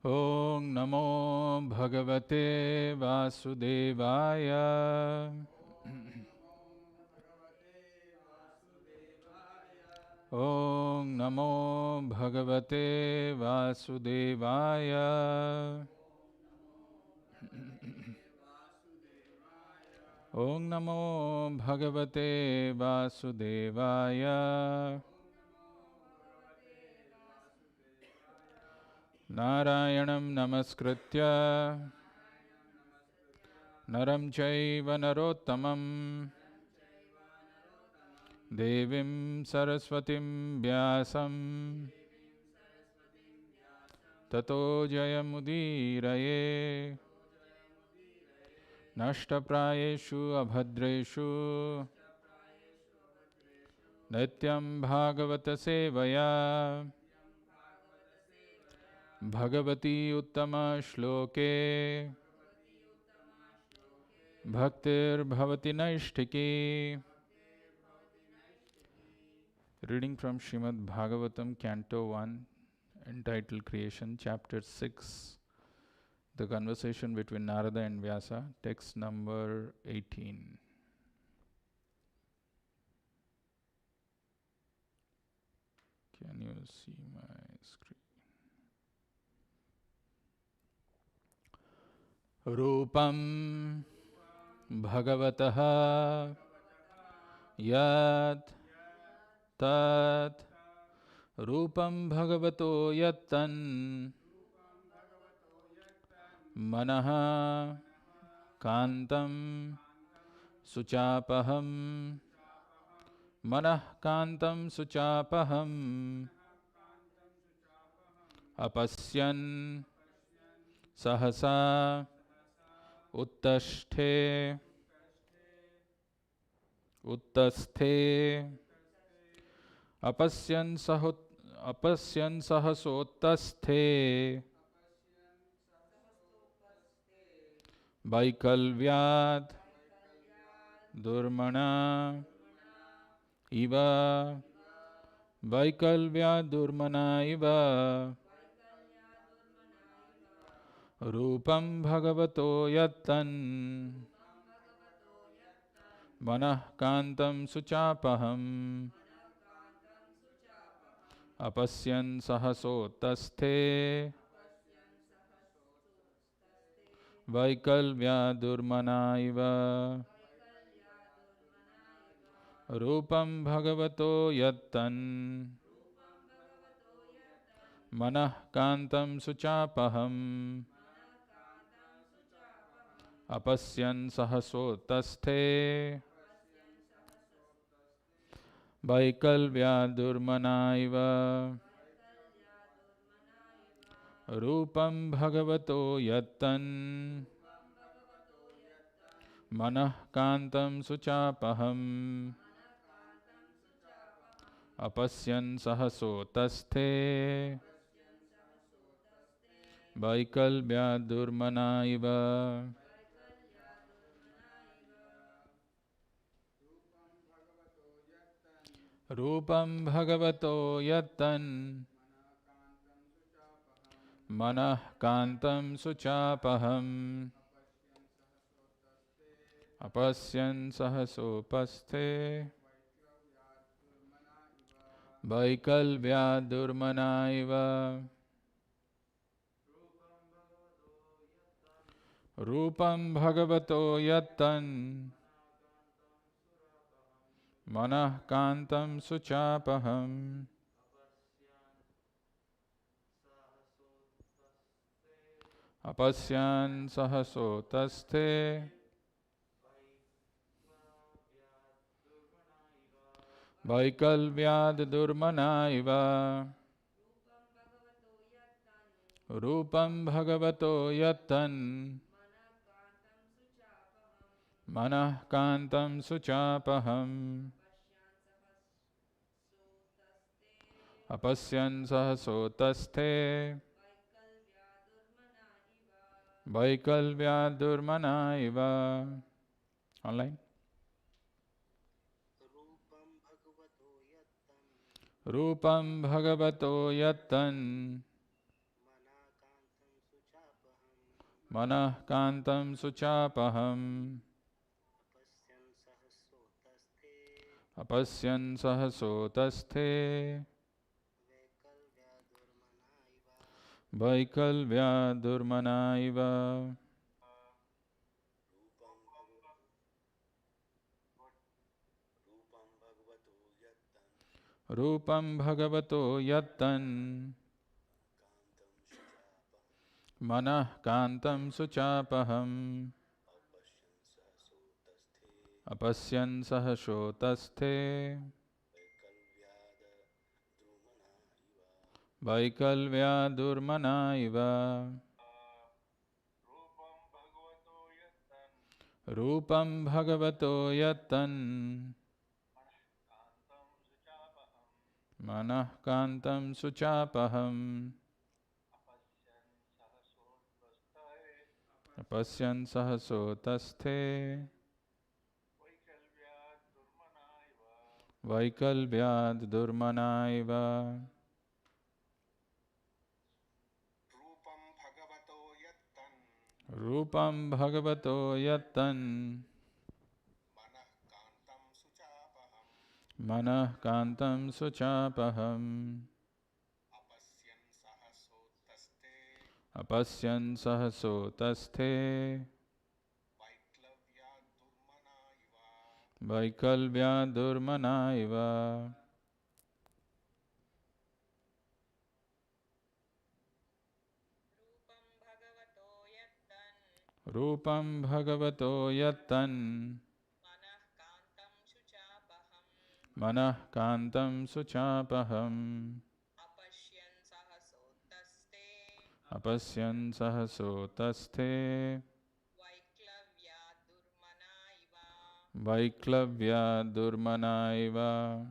Om Namo Bhagavate Vasudevaya. Om Namo Bhagavate Vasudevaya. Om Namo Bhagavate Vasudevaya. Narayanam Namaskritya Naram Chaiva Narottamam Devim Saraswatim Vyasam Tato Jayamudiraye Nashtaprayeshu Abhadreshu Nityam Bhagavata Sevaya Bhagavati Uttama Shloke Bhaktir Bhavati Naishtiki. Reading from Srimad Bhagavatam, Canto 1, entitled Creation, Chapter 6. The conversation between Narada and Vyasa, text number 18. Can you see my screen? Rupam Bhagavataha Yat Tat Rupam Bhagavato Yattan Manaha Kantam Suchapaham Manah Kantam Suchapaham Apasyan Sahasa Uttasthe Apasyan Sahasotasthe Vaikalvyad Durmana Iva Vaikalvyad Durmana Iva Rupam Bhagavato Yattan Manah Kantam Suchapaham Apasyan Sahasotasthe Vaikalvya Durmana Iva Rupam Bhagavato Yattan Manah Kantam Suchapaham Apasyan Sahasotasthe Vaikalvya Durmana Iva Rupam Bhagavato Yattan Manah Kantam Suchapaham Apasyan Sahasotasthe Vaikalvya Durmana Iva Rupam Bhagavato Yattan Manah Kantam Suchapaham Apasyan Sahasopasthe Vaikalvya Durmana Iva Rupam Bhagavato Yattan Manah Kantam Suchapaham Apasyan Sahasotasthe Vaikalvyad Durmana Iva Rupam Bhagavato Yattan Manah Kantam Suchapaham Apasyan Sahasotasthe Vaikalvya Durmana Iva. Online. Rupam Bhagavato Yattan Manah kantam suchapaham. Apasyan sahasotasthe. Vaikalvya durmana iva. Rupam bhagavato yattan. Manah kantam suchapaham. Apasyan sahasotasthe. Vaikalvya durmana iva. Rupam bhagavato yattan. Manah kantam suchapaham. Apasyan sahasotasthe. Vaikalvyad durmana iva. Rupam bhagavato yattan. Manah kantam suchapaham. Apasyan sahasotasthe. Vaikalvya durmana iva. Rupam bhagavato yattan. Manah kantam suchapaham. Apasyan sahasotasthe. Vaiklavya durmana iva.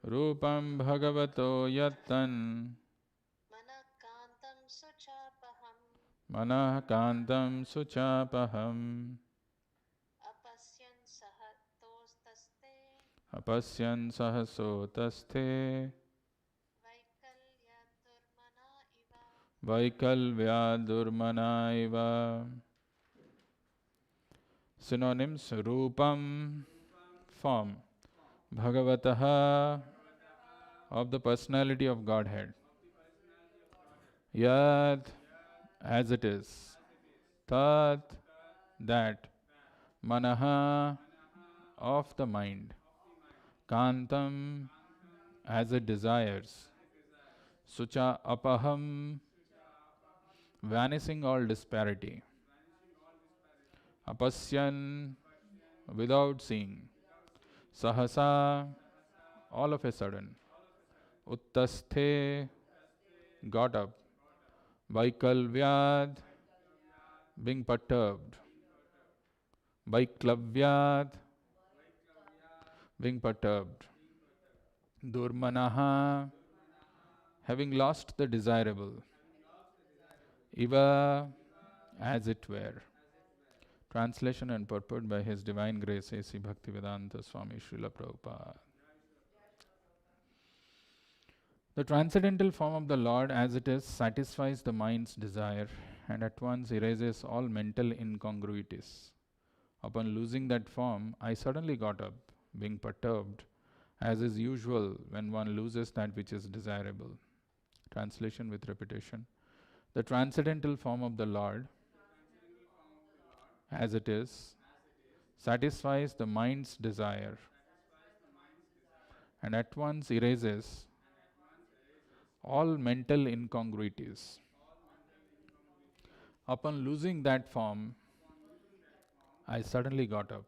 Rupam bhagavato yattan. Manah kantam suchapaham. Apasyan sahasotasthe. Vaikalvya durmana iva. Synonyms: Rupam, form, Bhagavataha, of the personality of Godhead, Yad, as it is, Tat, that, Manaha, of the mind, Kantam, as it desires, Sucha apaham, vanishing all disparity, Apasyan, without seeing, Sahasa, all of a sudden, Uttasthe, got up, Vaikalvyad, being perturbed, Vaiklavyad, being perturbed, Durmanaha, having lost the desirable, Iva, as it were. Translation and purport by His Divine Grace A.C. Bhaktivedanta Swami Srila Prabhupada. The transcendental form of the Lord as it is satisfies the mind's desire and at once erases all mental incongruities. Upon losing that form, I suddenly got up, being perturbed, as is usual when one loses that which is desirable. Translation with repetition. The transcendental form of the Lord as it is satisfies the mind's desire and at once erases all mental incongruities. Upon losing that form, I suddenly got up,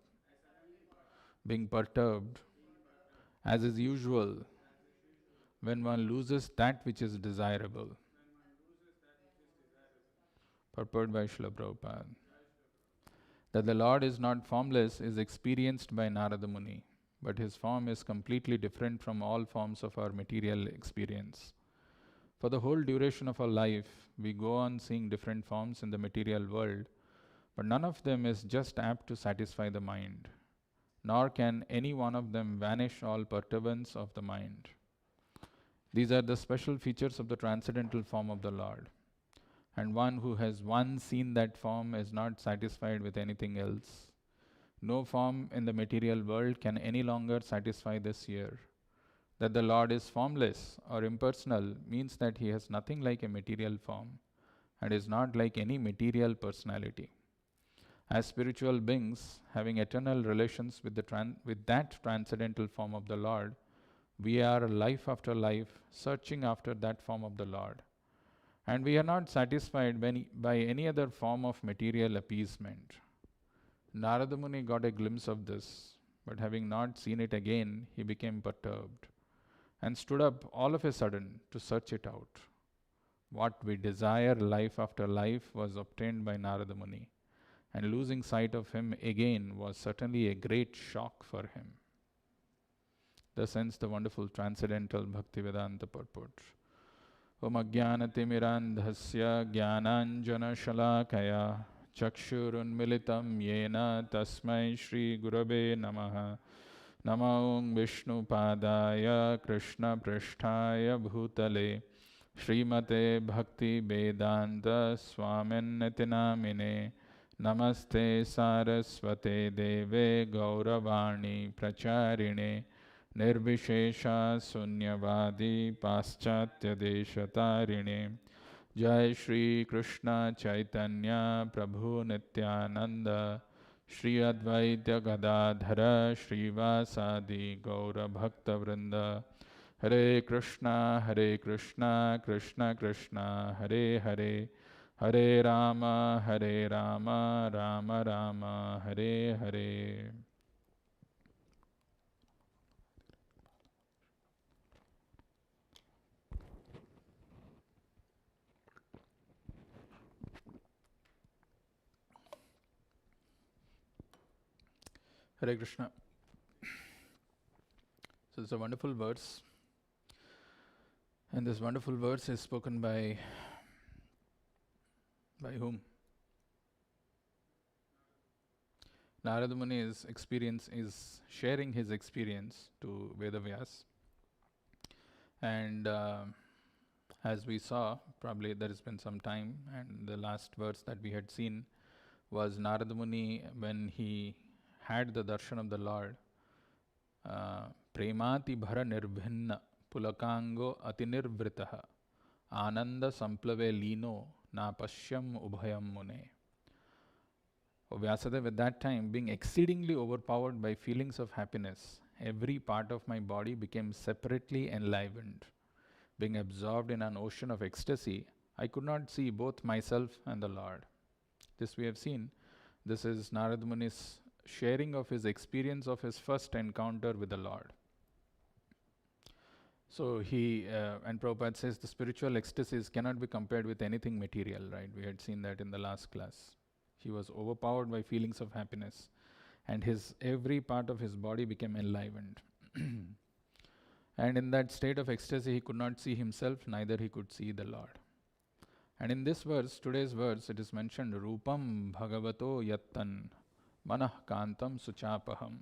being perturbed, as is usual when one loses that which is desirable. Purport by Srila Prabhupada. That the Lord is not formless is experienced by Narada Muni, but his form is completely different from all forms of our material experience. For the whole duration of our life, we go on seeing different forms in the material world, but none of them is just apt to satisfy the mind, nor can any one of them vanish all perturbance of the mind. These are the special features of the transcendental form of the Lord. And one who has once seen that form is not satisfied with anything else. No form in the material world can any longer satisfy the seer. That the Lord is formless or impersonal means that he has nothing like a material form and is not like any material personality. As spiritual beings having eternal relations with, with that transcendental form of the Lord, we are life after life searching after that form of the Lord. And we are not satisfied by any other form of material appeasement. Narada Muni got a glimpse of this, but having not seen it again, he became perturbed and stood up all of a sudden to search it out. What we desire life after life was obtained by Narada Muni, and losing sight of him again was certainly a great shock for him. Thus ends the wonderful transcendental Bhaktivedanta purport. Om Ajnanatimmirandhasya Jnananjana Chakshurunmilitam Yena Tasmai Shri Gurave Namaha. Namo Vishnu Padaya Krishna Prishtaya Bhutale Srimate Bhakti Vedanta Swaminiti Namine. Namaste Saraswate Deve Gauravani Pracharine Nirvishesha Sunyavadi Paschatya Deshatarine. Jai Shri Krishna Chaitanya Prabhu Nityananda Shri Advaita Gadadhara Srivasadi Gaura Bhakta Vrinda. Hare Krishna Krishna Krishna Hare Hare, Hare Rama Rama Rama Hare Hare. Hare Krishna. So it's a wonderful verse. And this wonderful verse is spoken by whom? Narada Muni is sharing his experience to Vedavyas. And as we saw, probably there has been some time, and the last verse that we had seen was Narada Muni when he had the darshan of the Lord. Premati bhara nirbhinna pulakango atinirvritaha ananda samplave lino na pashyam ubhayam mune. Vyasadeva at that time, being exceedingly overpowered by feelings of happiness, every part of my body became separately enlivened. Being absorbed in an ocean of ecstasy, I could not see both myself and the Lord. This we have seen. This is Narada Muni's sharing of his experience of his first encounter with the Lord. So and Prabhupada says the spiritual ecstasies cannot be compared with anything material, right? We had seen that in the last class. He was overpowered by feelings of happiness, and every part of his body became enlivened. And in that state of ecstasy, he could not see himself, neither he could see the Lord. And in this verse, today's verse, it is mentioned, Rupam Bhagavato Yattan Manah Kantam Suchapaham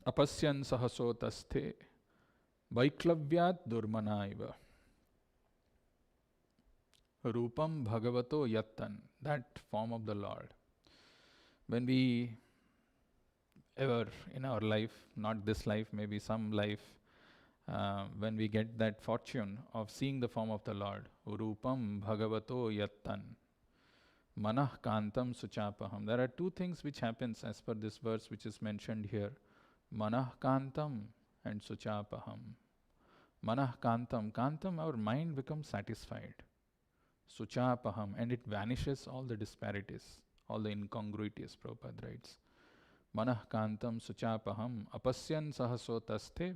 Apasyan Sahasotaste Vaiklavyat Durmanaiva. Rupam Bhagavato Yattan, that form of the Lord. When we ever in our life, not this life, maybe some life, when we get that fortune of seeing the form of the Lord, Rupam Bhagavato Yattan Manah Kantam Suchapaham. There are two things which happens as per this verse which is mentioned here. Manah Kantam and Suchapaham. Manah Kantam. Kantam, our mind becomes satisfied. Suchapaham, and it vanishes all the disparities, all the incongruities, Prabhupada writes. Manah Kantam Suchapaham Apasyan Sahasotaste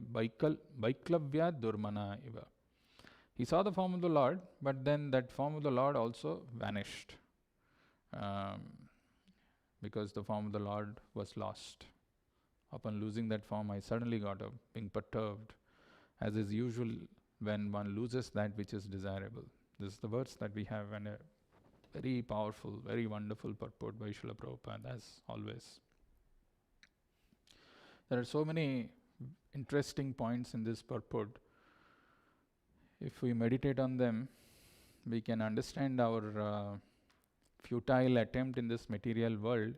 Vaiklavyat Durmana Iva. He saw the form of the Lord, but then that form of the Lord also vanished. Because the form of the Lord was lost. Upon losing that form, I suddenly got up, being perturbed, as is usual when one loses that which is desirable. This is the verse that we have, and a very powerful, very wonderful purport by Srila Prabhupada, as always. There are so many interesting points in this purport. if we meditate on them, we can understand our futile attempt in this material world.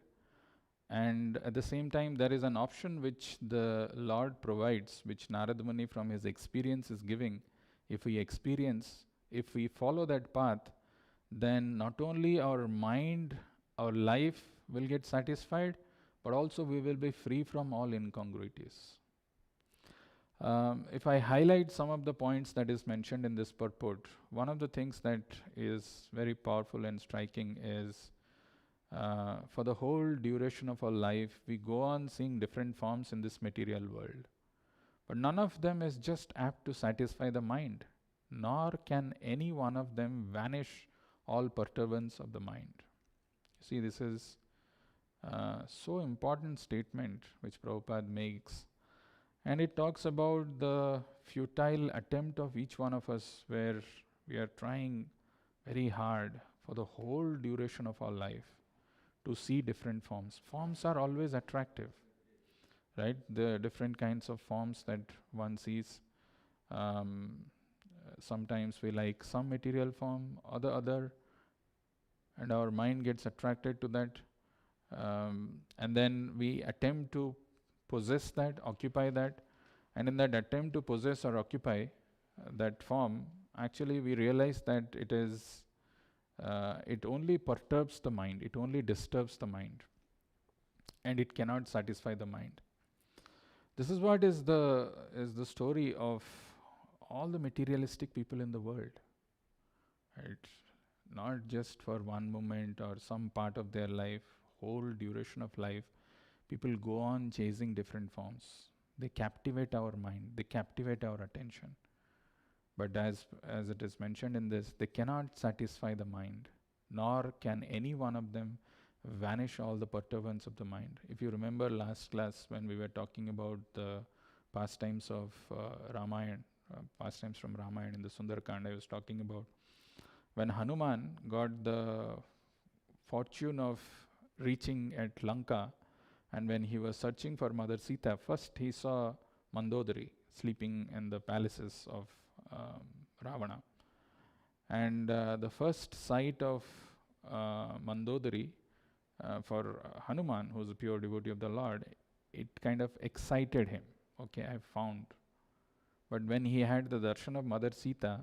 And at the same time, there is an option which the Lord provides, which Narad Muni from his experience is giving. If we follow that path, then not only our mind, our life will get satisfied, but also we will be free from all incongruities. If I highlight some of the points that is mentioned in this purport, one of the things that is very powerful and striking is for the whole duration of our life, we go on seeing different forms in this material world. But none of them is just apt to satisfy the mind, nor can any one of them vanish all perturbance of the mind. See, this is so important statement which Prabhupada makes. And it talks about the futile attempt of each one of us, where we are trying very hard for the whole duration of our life to see different forms. Forms are always attractive, right? The different kinds of forms that one sees. Sometimes we like some material form or the other, and our mind gets attracted to that. And then we attempt to possess that, occupy that, and in that attempt to possess or occupy that form, actually we realize that it only perturbs the mind, it only disturbs the mind, and it cannot satisfy the mind. This is what is the story of all the materialistic people in the world, right? Not just for one moment or some part of their life, whole duration of life, people go on chasing different forms. They captivate our mind, they captivate our attention. But as it is mentioned in this, they cannot satisfy the mind, nor can any one of them vanish all the perturbance of the mind. If you remember last class when we were talking about the pastimes of Ramayana, pastimes from Ramayana in the Sundarakanda, I was talking about when Hanuman got the fortune of reaching at Lanka, and when he was searching for Mother Sita, first he saw Mandodari sleeping in the palaces of Ravana. And the first sight of Mandodari for Hanuman, who is a pure devotee of the Lord, it kind of excited him. Okay, I found. But when he had the darshan of Mother Sita,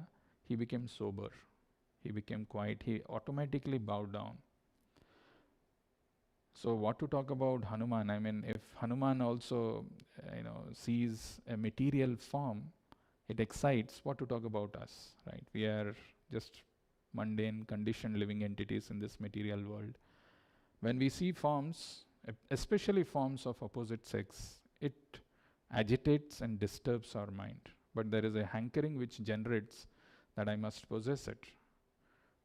he became sober. He became quiet. He automatically bowed down. So what to talk about Hanuman? I mean, if Hanuman also, sees a material form, it excites. What to talk about us, right? We are just mundane, conditioned living entities in this material world. When we see forms, especially forms of opposite sex, it agitates and disturbs our mind. But there is a hankering which generates that I must possess it.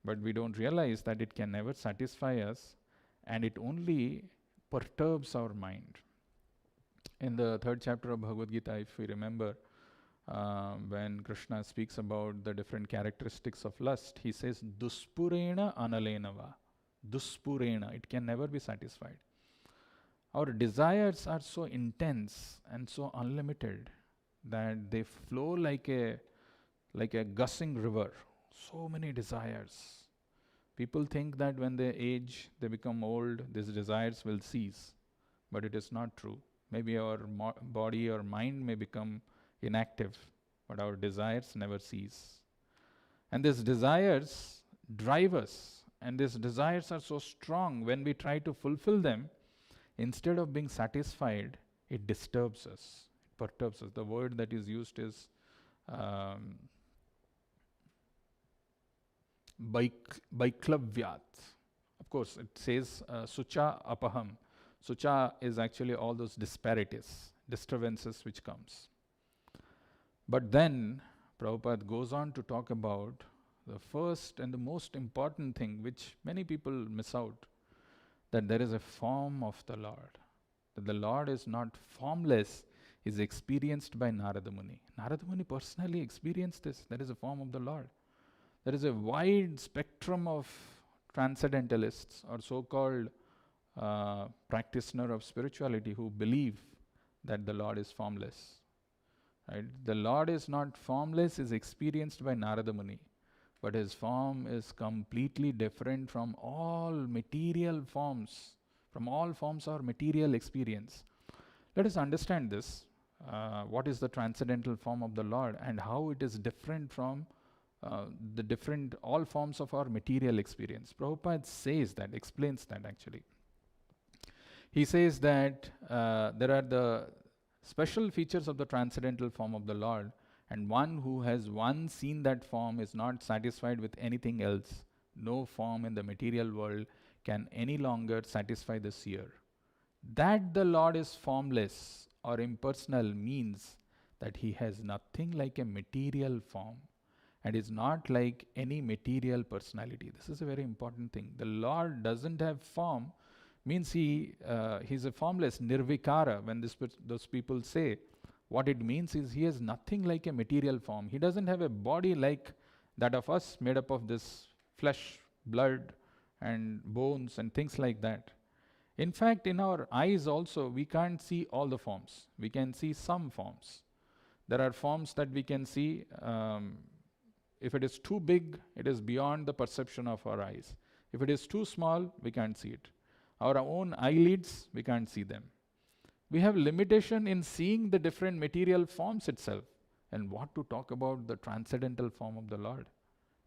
But we don't realize that it can never satisfy us, and it only perturbs our mind. In the 3rd chapter of Bhagavad Gita, if we remember, when Krishna speaks about the different characteristics of lust, he says, Duspurena analenava. Duspurena, it can never be satisfied. Our desires are so intense and so unlimited that they flow like a gushing river. So many desires. People think that when they age, they become old, these desires will cease. But it is not true. Maybe our body or mind may become inactive, but our desires never cease. And these desires drive us, and these desires are so strong, when we try to fulfill them, instead of being satisfied, it disturbs us, it perturbs us. The word that is used is Vaiklavyat. Of course, it says Sucha Apaham. Sucha is actually all those disparities, disturbances which comes. But then Prabhupada goes on to talk about the first and the most important thing which many people miss out, that there is a form of the Lord. That the Lord is not formless, is experienced by Narada Muni. Narada Muni personally experienced this. There is a form of the Lord. There is a wide spectrum of transcendentalists or so-called practitioner of spirituality who believe that the Lord is formless. Right? The Lord is not formless, is experienced by Narada Muni, but his form is completely different from all material forms, from all forms of material experience. Let us understand this. What is the transcendental form of the Lord and how it is different from the different all forms of our material experience. Prabhupada says that, explains that actually. He says that there are the special features of the transcendental form of the Lord, and one who has once seen that form is not satisfied with anything else. No form in the material world can any longer satisfy the seer. That the Lord is formless or impersonal means that he has nothing like a material form and is not like any material personality. This is a very important thing. The Lord doesn't have form means he's a formless, nirvikara. When those people say, what it means is he has nothing like a material form. He doesn't have a body like that of us, made up of this flesh, blood, and bones and things like that. In fact, in our eyes also, we can't see all the forms. We can see some forms. There are forms that we can see. If it is too big, it is beyond the perception of our eyes. If it is too small, we can't see it. Our own eyelids, we can't see them. We have limitation in seeing the different material forms itself. And what to talk about the transcendental form of the Lord?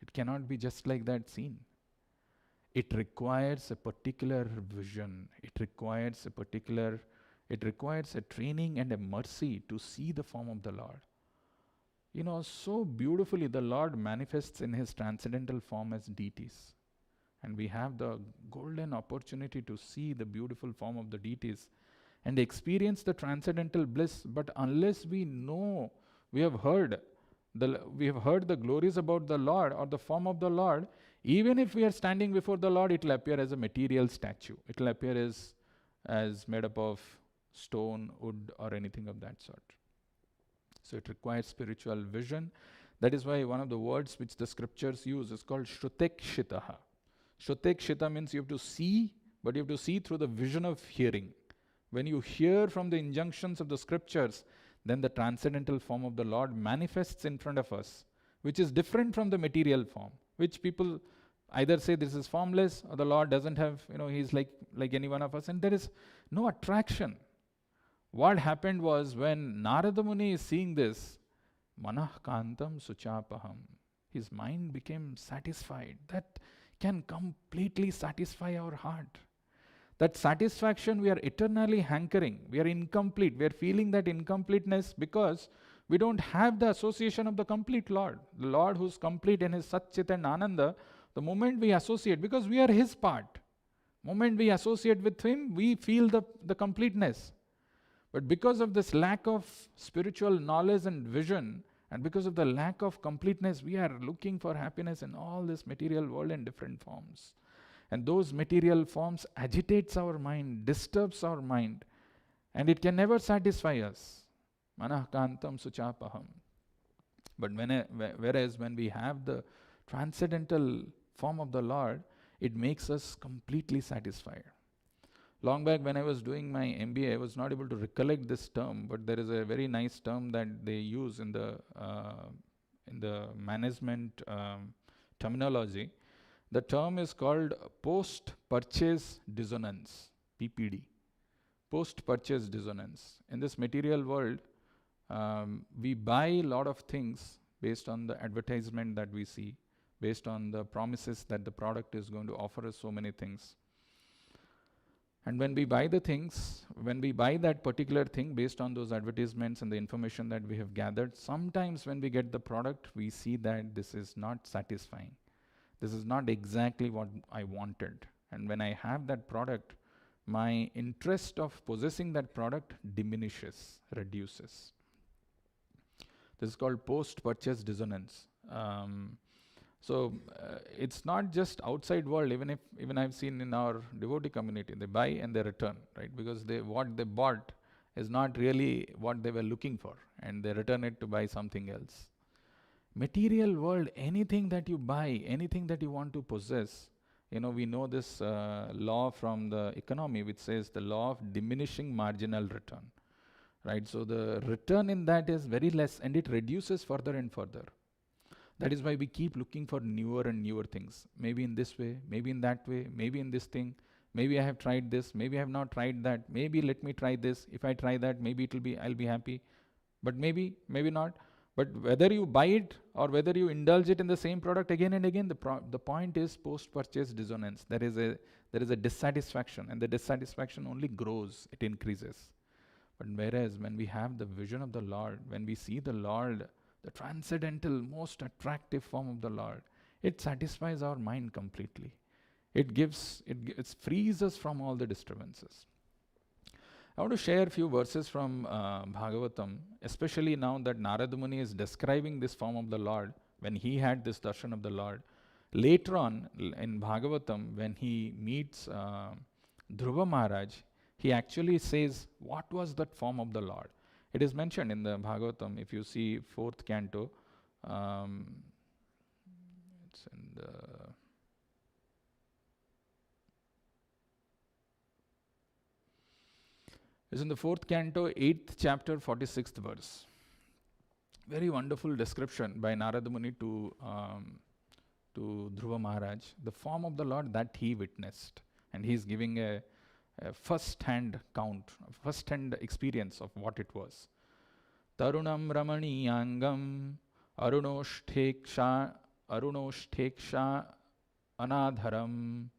It cannot be just like that seen. It requires a particular vision. It requires a training and a mercy to see the form of the Lord. You know, so beautifully the Lord manifests in his transcendental form as deities. And we have the golden opportunity to see the beautiful form of the deities and experience the transcendental bliss. But unless we know, we have heard the glories about the Lord or the form of the Lord, even if we are standing before the Lord, it will appear as a material statue. It will appear as made up of stone, wood, or anything of that sort. So it requires spiritual vision. That is why one of the words which the scriptures use is called Shrutekshitaha. Shrutekshita means you have to see, but you have to see through the vision of hearing. When you hear from the injunctions of the scriptures, then the transcendental form of the Lord manifests in front of us, which is different from the material form, which people either say this is formless or the Lord doesn't have, he's like any one of us, and there is no attraction. What happened was when Narada Muni is seeing this, manah kantam suchapaham, his mind became satisfied. That can completely satisfy our heart. That satisfaction we are eternally hankering. We are incomplete. We are feeling that incompleteness because we don't have the association of the complete Lord. The Lord who's complete in his Sat Chit and Ananda, the moment we associate, because we are his part, moment we associate with him, we feel the completeness. But because of this lack of spiritual knowledge and vision, and because of the lack of completeness, we are looking for happiness in all this material world in different forms. And those material forms agitates our mind, disturbs our mind, and it can never satisfy us. Manah kantam suchapaham. But whereas when we have the transcendental form of the Lord, it makes us completely satisfied. Long back when I was doing my MBA, I was not able to recollect this term, but there is a very nice term that they use in the management terminology. The term is called post-purchase dissonance, PPD. Post-purchase dissonance. In this material world, we buy a lot of things based on the advertisement that we see, based on the promises that the product is going to offer us so many things. And when we buy that particular thing based on those advertisements and the information that we have gathered, sometimes when we get the product, we see that this is not satisfying. This is not exactly what I wanted. And when I have that product, my interest of possessing that product diminishes, reduces. This is called post-purchase dissonance. So it's not just outside world. Even I've seen in our devotee community, they buy and they return, right? Because what they bought is not really what they were looking for, and they return it to buy something else. Material world, anything that you buy, anything that you want to possess, we know this law from the economy, which says the law of diminishing marginal return. right? So the return in that is very less, and it reduces further and further. That is why we keep looking for newer and newer things. Maybe in this way, maybe in that way, maybe in this thing. Maybe I have tried this, maybe I have not tried that. Maybe let me try this. If I try that, maybe I'll be happy. But maybe not. But whether you buy it or whether you indulge it in the same product again and again, the point is post-purchase dissonance. There is a dissatisfaction, and the dissatisfaction only grows, it increases. But whereas when we have the vision of the Lord, when we see the Lord, the transcendental, most attractive form of the Lord, it satisfies our mind completely. It frees us from all the disturbances. I want to share a few verses from Bhagavatam, especially now that Narada Muni is describing this form of the Lord when he had this darshan of the Lord. Later on in Bhagavatam, when he meets Dhruva Maharaj, he actually says, what was that form of the Lord? It is mentioned in the Bhagavatam, if you see 4th canto, it's in the... It's in the 4th canto, 8th chapter, 46th verse. Very wonderful description by Narada Muni to Dhruva Maharaj, the form of the Lord that he witnessed. And he's giving a first-hand count, first-hand experience of what it was. Tarunam Ramaniyangam Arunoshtheksha Anadharam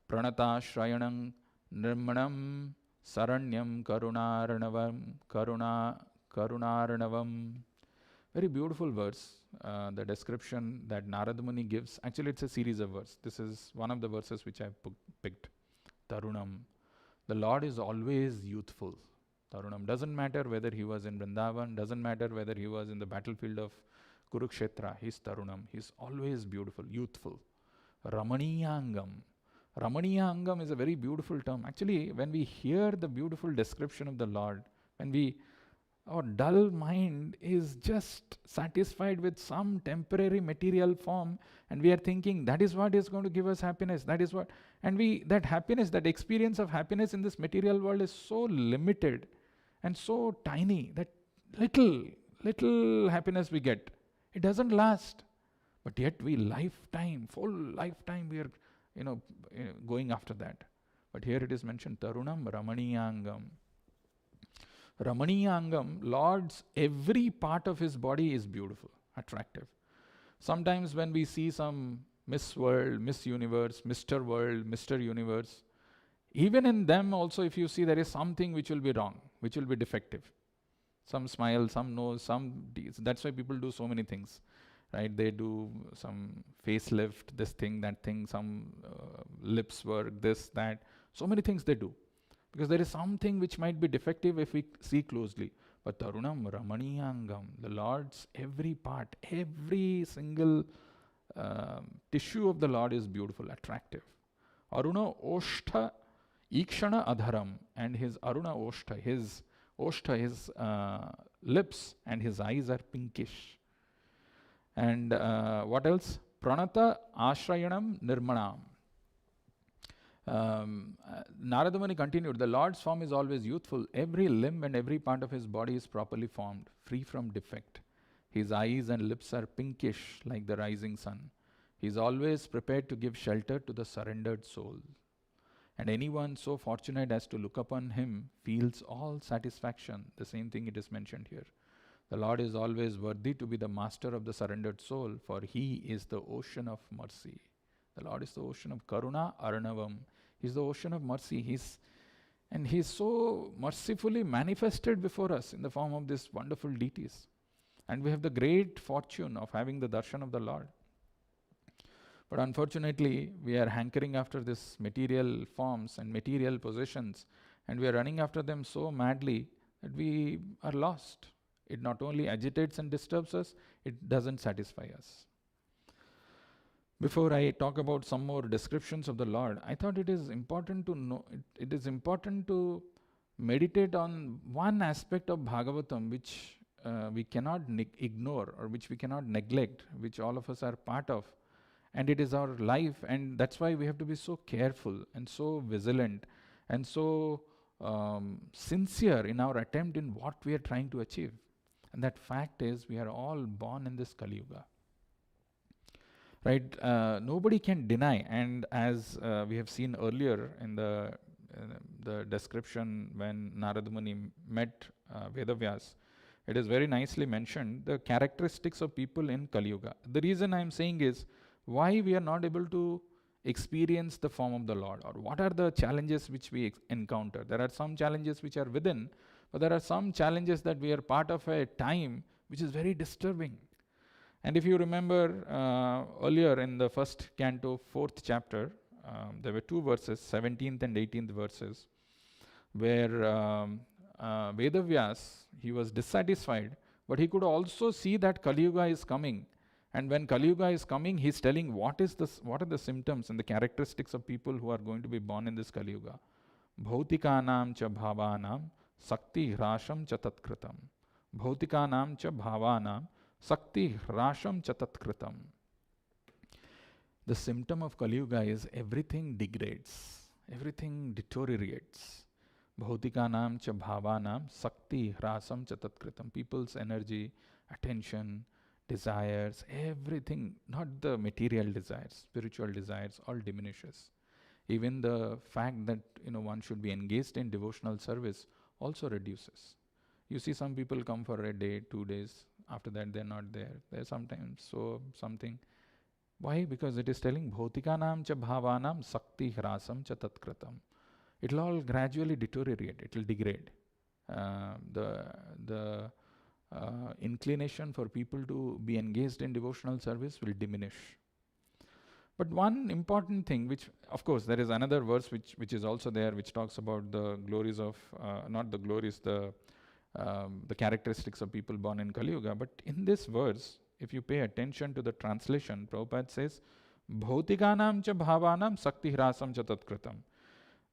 Pranatashrayanam Nirmanam Saranyam Karunaranavam. Very beautiful verse, the description that Narada Muni gives. Actually, it's a series of verses. This is one of the verses which I've picked. Tarunam. The Lord is always youthful. Tarunam. Doesn't matter whether he was in Vrindavan, doesn't matter whether he was in the battlefield of Kurukshetra. He's Tarunam. He's always beautiful, youthful. Ramaniyangam. Ramaniyangam is a very beautiful term. Actually, when we hear the beautiful description of the Lord, our dull mind is just satisfied with some temporary material form, and we are thinking that is what is going to give us happiness. That is what, and that happiness, that experience of happiness in this material world is so limited and so tiny that little happiness we get. It doesn't last, but yet full lifetime, we are going after that. But here it is mentioned, Tarunam Ramaniyangam. Ramaniyangam, Lord's every part of his body is beautiful, attractive. Sometimes when we see some Miss World, Miss Universe, Mr. World, Mr. Universe, even in them also, if you see, there is something which will be wrong, which will be defective. Some smile, some nose, that's why people do so many things. Right, they do some facelift, this thing, that thing, some lips work, this, that. So many things they do. Because there is something which might be defective if we see closely. But Tarunam Ramaniyangam, the Lord's every part, every single tissue of the Lord is beautiful, attractive. Aruna Oshtha Ikshana Adharam, and his Aruna Oshtha, his lips and his eyes are pinkish. And what else? Pranata Ashrayanam Nirmanam. Narada Muni continued, the Lord's form is always youthful. Every limb and every part of his body is properly formed, free from defect. His eyes and lips are pinkish like the rising sun. He is always prepared to give shelter to the surrendered soul. And anyone so fortunate as to look upon him feels all satisfaction. The same thing it is mentioned here. The Lord is always worthy to be the master of the surrendered soul, for he is the ocean of mercy. The Lord is the ocean of Karuna Aranavam. He is the ocean of mercy. He's so mercifully manifested before us in the form of these wonderful deities. And we have the great fortune of having the darshan of the Lord. But unfortunately, we are hankering after these material forms and material possessions, and we are running after them so madly that we are lost. It not only agitates and disturbs us, it doesn't satisfy us. Before I talk about some more descriptions of the Lord, I thought it is important to know, it is important to meditate on one aspect of Bhagavatam which we cannot ignore, or which we cannot neglect, which all of us are part of. And it is our life, and that's why we have to be so careful and so vigilant and so sincere in our attempt in what we are trying to achieve. And that fact is, we are all born in this Kali Yuga. Right? Nobody can deny. And as we have seen earlier in the description when Narada Muni met Vedavyas, it is very nicely mentioned the characteristics of people in Kali Yuga. The reason I am saying is why we are not able to experience the form of the Lord, or what are the challenges which we encounter. There are some challenges which are within, but there are some challenges that we are part of a time which is very disturbing. And if you remember earlier in the first canto, 4th chapter, there were two verses, 17th and 18th verses, where Vedavyas, he was dissatisfied, but he could also see that Kali Yuga is coming. And when Kali Yuga is coming, he's telling what are the symptoms and the characteristics of people who are going to be born in this Kali Yuga. Bhautikanam cha bhavanam sakti hrasham cha tatkritam. Bhautikanam cha bhavanam sakti hrasham cha tatkritam. The symptom of Kali Yuga is everything degrades, everything deteriorates. Bhautikanam cha bhavanam sakti hrasam cha tatkritam. People's energy, attention, desires, everything, not the material desires, spiritual desires, all diminishes. Even the fact that one should be engaged in devotional service also reduces. You see some people come for a day, 2 days, after that they're not there. They're sometimes so something. Why? Because it is telling Bhautikanam cha bhavanam sakti hrasam cha tatkritam. It will all gradually deteriorate, it will degrade. The inclination for people to be engaged in devotional service will diminish. But one important thing, which of course there is another verse which is also there, which talks about the glories of, not the glories, the characteristics of people born in Kali Yuga. But in this verse, if you pay attention to the translation, Prabhupada says, Bhautikanam cha bhavanam sakti hrasam cha tatkritam.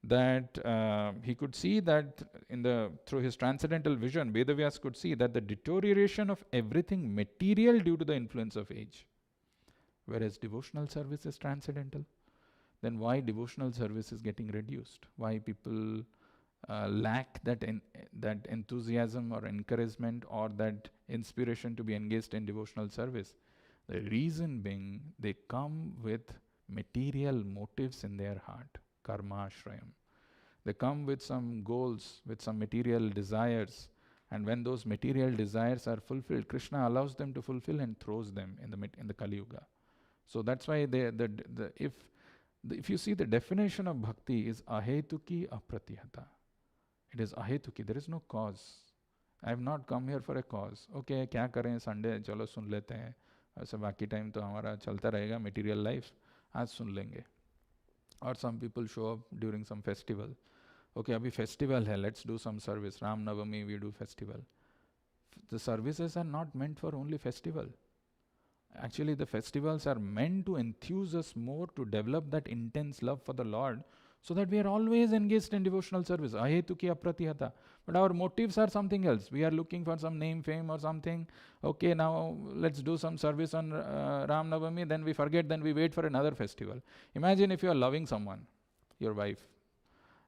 That he could see that through his transcendental vision, Vedavyas could see that the deterioration of everything material due to the influence of age. Whereas devotional service is transcendental, then why devotional service is getting reduced? Why people lack that enthusiasm or encouragement or that inspiration to be engaged in devotional service? The reason being, they come with material motives in their heart. Karma Shrayam. They come with some goals, with some material desires, and when those material desires are fulfilled, Krishna allows them to fulfill and throws them in the Kali Yuga. So that's why if you see the definition of bhakti is ahetuki apratihata. It is ahetuki. There is no cause. I have not come here for a cause. Okay, क्या करें Sunday चलो सुन लेते हैं. ऐसे बाकी time तो हमारा चलता रहेगा material life. आज सुन लेंगे. Or some people show up during some festival. Okay, abhi festival hai, let's do some service. Ram Navami, we do festival. The services are not meant for only festival. Actually, the festivals are meant to enthuse us more to develop that intense love for the Lord, so that we are always engaged in devotional service. Ahetuki apratihata. But our motives are something else. We are looking for some name, fame or something. Okay, now let's do some service on Ram Navami, then we forget, then we wait for another festival. Imagine if you are loving someone, your wife,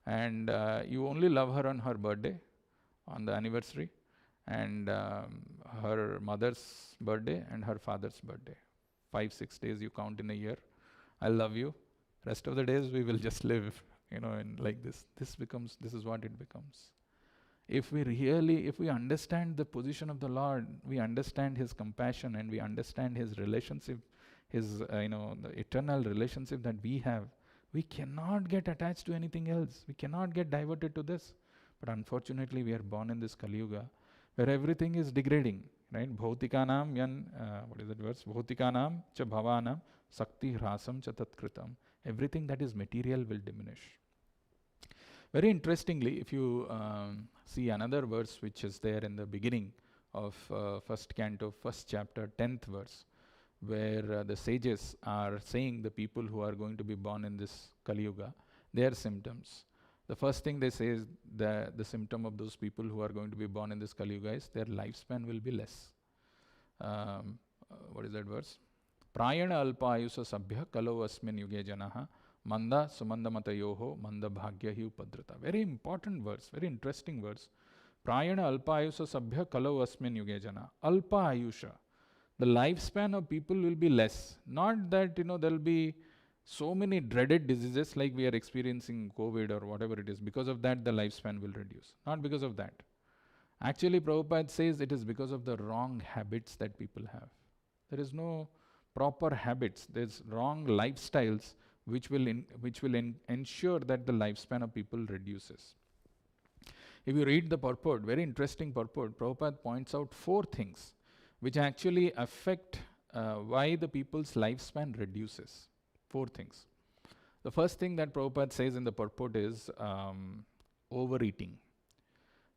and you only love her on her birthday, on the anniversary, and her mother's birthday and her father's birthday. 5-6 days you count in a year. I love you. Rest of the days we will just live, in like this. This is what it becomes. If we understand the position of the Lord, we understand His compassion and we understand His relationship, His, the eternal relationship that we have, we cannot get attached to anything else. We cannot get diverted to this. But unfortunately, we are born in this Kali Yuga, where everything is degrading, right? Bhautikanam what is that verse? Bhautikanam cha bhavanam sakti hrasam cha tatkritam. Everything that is material will diminish. Very interestingly, if you see another verse which is there in the beginning of first canto, first chapter, 10th verse, where the sages are saying the people who are going to be born in this Kali Yuga, their symptoms. The first thing they say is the symptom of those people who are going to be born in this Kali Yuga is their lifespan will be less. What is that verse? Prayana alpa ayusa sabhya kalo asmin yuge janaha Manda sumandamatayoho manda bhagyahi upadrata. Very important verse, very interesting verse. Prayana alpa ayusha sabhya kalau asmin yuge jana. Alpa ayusha. The lifespan of people will be less. Not that, there'll be so many dreaded diseases like we are experiencing COVID or whatever it is. Because of that, the lifespan will reduce. Not because of that. Actually, Prabhupada says it is because of the wrong habits that people have. There is no proper habits. There's wrong lifestyles which will ensure that the lifespan of people reduces. If you read the purport, very interesting purport, Prabhupada points out 4 things which actually affect why the people's lifespan reduces. 4 things. The first thing that Prabhupada says in the purport is overeating.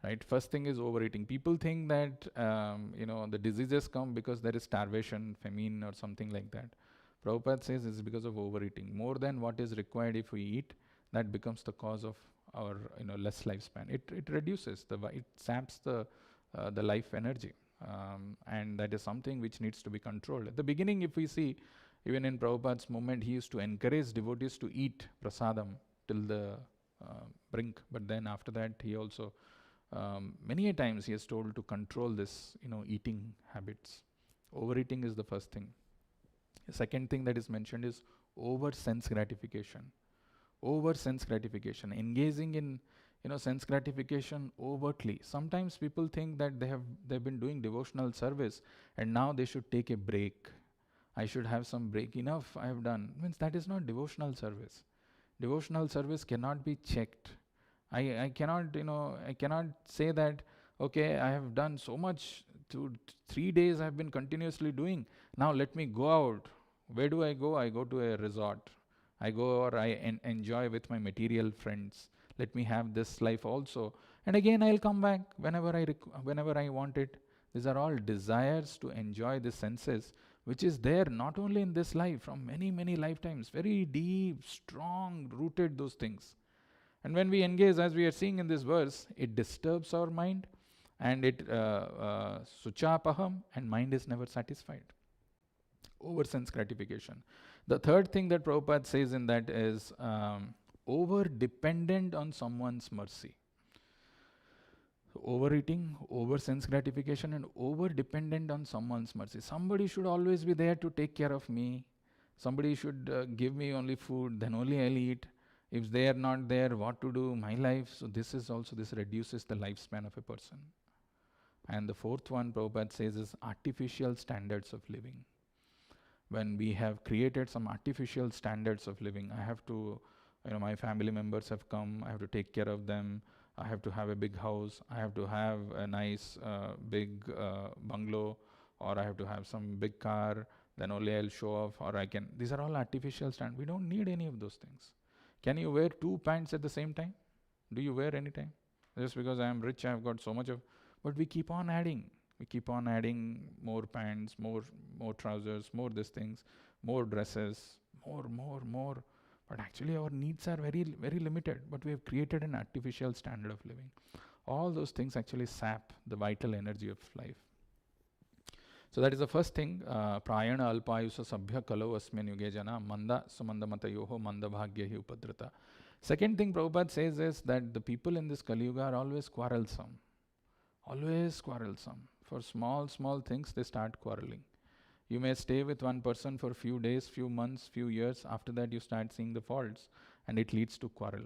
Right? First thing is overeating. People think that the diseases come because there is starvation, famine, or something like that. Prabhupada says it's because of overeating. More than what is required if we eat, that becomes the cause of our less lifespan. It reduces it saps the life energy, and that is something which needs to be controlled. At the beginning, if we see, even in Prabhupada's movement, he used to encourage devotees to eat prasadam till the brink. But then after that, he also many a times he is told to control this, eating habits. Overeating is the first thing. The second thing that is mentioned is over sense gratification. Over sense gratification, engaging in sense gratification overtly. Sometimes people think that they've been doing devotional service and now they should take a break. I should have some break. Enough I have done. Means that is not devotional service. Devotional service cannot be checked. I cannot say that, okay, I have done so much, 3 days I have been continuously doing, now let me go out. Where do I go? I go to a resort. I go or I enjoy with my material friends. Let me have this life also. And again I'll come back whenever I want it. These are all desires to enjoy the senses, which is there not only in this life, from many, many lifetimes. Very deep, strong, rooted those things. And when we engage, as we are seeing in this verse, it disturbs our mind, and it suchapaham, and mind is never satisfied. Over sense gratification. The third thing that Prabhupada says in that is over dependent on someone's mercy. Overeating, over sense gratification, and over dependent on someone's mercy. Somebody should always be there to take care of me. Somebody should give me only food, then only I'll eat. If they are not there, what to do? My life. So this reduces the lifespan of a person. And the fourth one, Prabhupada says, is artificial standards of living. When we have created some artificial standards of living, I have to, my family members have come, I have to take care of them, I have to have a big house, I have to have a nice big bungalow, or I have to have some big car, then only I'll show off, or I can. These are all artificial standards. We don't need any of those things. Can you wear 2 pants at the same time? Do you wear any time? Just because I am rich, I have got so much of. But we keep on adding. We keep on adding more pants, more trousers, more these things, more dresses, more. But actually our needs are very, very limited. But we have created an artificial standard of living. All those things actually sap the vital energy of life. So that is the first thing. Prayana alpayusa sabhya kalau asmin yuge jana manda sumandamatayoho manda bhagyahi upadrata. Second thing Prabhupada says is that the people in this Kali Yuga are always quarrelsome. Always quarrelsome. For small things they start quarreling. You may stay with one person for few days, few months, few years. After that you start seeing the faults and it leads to quarrel.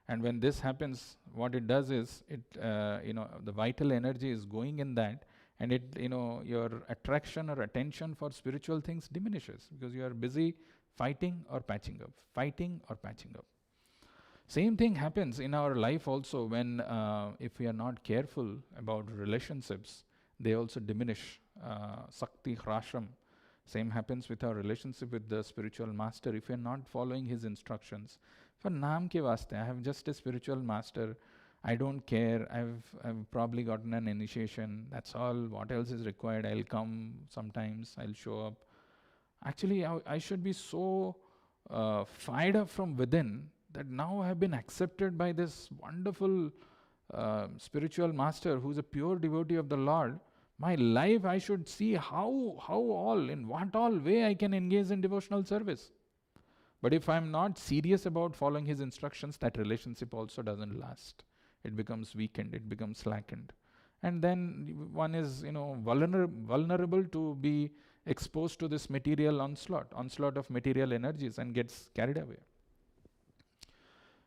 And when this happens, what it does is, the vital energy is going in that, and your attraction or attention for spiritual things diminishes because you are busy fighting or patching up. Same thing happens in our life also when if we are not careful about relationships, they also diminish. Sakti Hrasham. Same happens with our relationship with the spiritual master. If we are not following his instructions, for naam ke vaste, I have just a spiritual master, I don't care, I've probably gotten an initiation, that's all, what else is required, I'll come sometimes, I'll show up. Actually, I should be so fired up from within that now I have been accepted by this wonderful spiritual master who's a pure devotee of the Lord. My life, I should see in what all way I can engage in devotional service. But if I'm not serious about following his instructions, that relationship also doesn't last. It becomes weakened, it becomes slackened. And then one is, vulnerable to be exposed to this material onslaught of material energies, and gets carried away.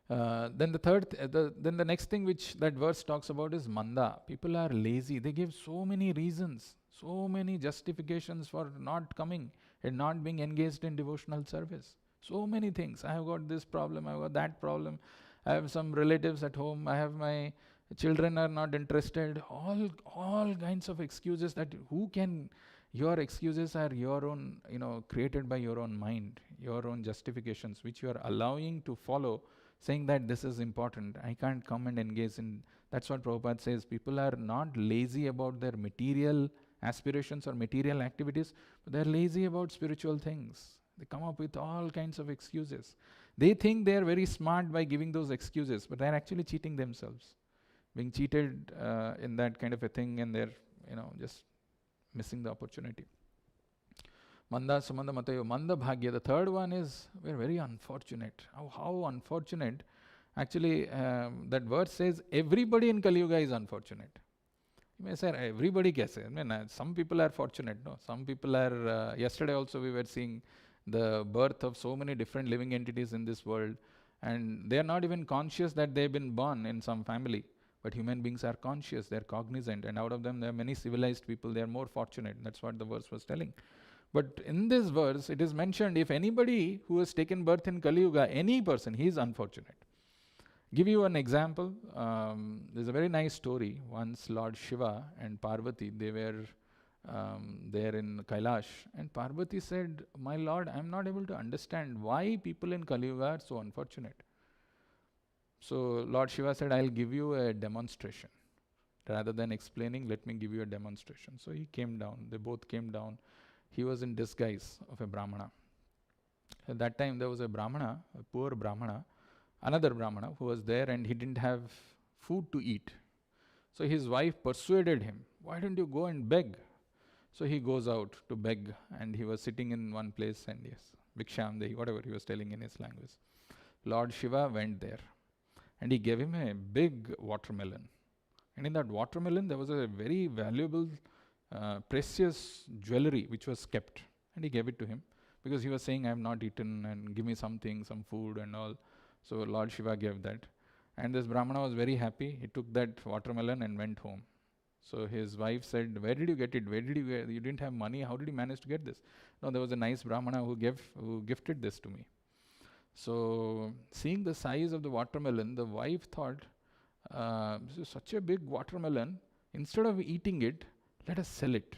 Then the next thing which that verse talks about is manda. People are lazy. They give so many reasons, so many justifications for not coming and not being engaged in devotional service. So many things. I have got this problem, I have got that problem, I have some relatives at home, I have my children are not interested. All kinds of excuses that your excuses are your own, created by your own mind, your own justifications, which you are allowing to follow, saying that this is important, I can't come and engage in. That's what Prabhupada says. People are not lazy about their material aspirations or material activities, but they're lazy about spiritual things. They come up with all kinds of excuses. They think they're very smart by giving those excuses, but they're actually cheating themselves, being cheated in that kind of a thing, and they're, just missing the opportunity. Manda Sumanda Matayo, Manda Bhagya. The third one is we're very unfortunate. How unfortunate. Actually, that verse says everybody in Kali Yuga is unfortunate. You may say, everybody kaise? Some people are fortunate. No, some people are. Yesterday also we were seeing the birth of so many different living entities in this world, and they are not even conscious that they've been born in some family. But human beings are conscious, they're cognizant, and out of them there are many civilized people. They are more fortunate. That's what the verse was telling. But in this verse, it is mentioned, if anybody who has taken birth in Kali Yuga, any person, he is unfortunate. Give you an example. There's a very nice story. Once Lord Shiva and Parvati, they were there in Kailash, and Parvati said, "My Lord, I'm not able to understand why people in Kali Yuga are so unfortunate." So Lord Shiva said, "I'll give you a demonstration. Rather than explaining, let me give you a demonstration." So he came down. They both came down. He was in disguise of a Brahmana. At that time, there was a Brahmana, a poor Brahmana, another Brahmana who was there, and he didn't have food to eat. So his wife persuaded him, "Why don't you go and beg?" So he goes out to beg, and he was sitting in one place, and yes, Bhiksham Dehi, whatever he was telling in his language. Lord Shiva went there, and he gave him a big watermelon. And in that watermelon, there was a very valuable precious jewelry which was kept, and he gave it to him because he was saying, "I have not eaten, and give me something, some food and all." So Lord Shiva gave that, and this Brahmana was very happy. He took that watermelon and went home. So his wife said, "Where did you get it? Where did you get? You didn't have money. How did you manage to get this?" "No, there was a nice Brahmana who gifted this to me." So seeing the size of the watermelon, the wife thought, "This is such a big watermelon. Instead of eating it, let us sell it.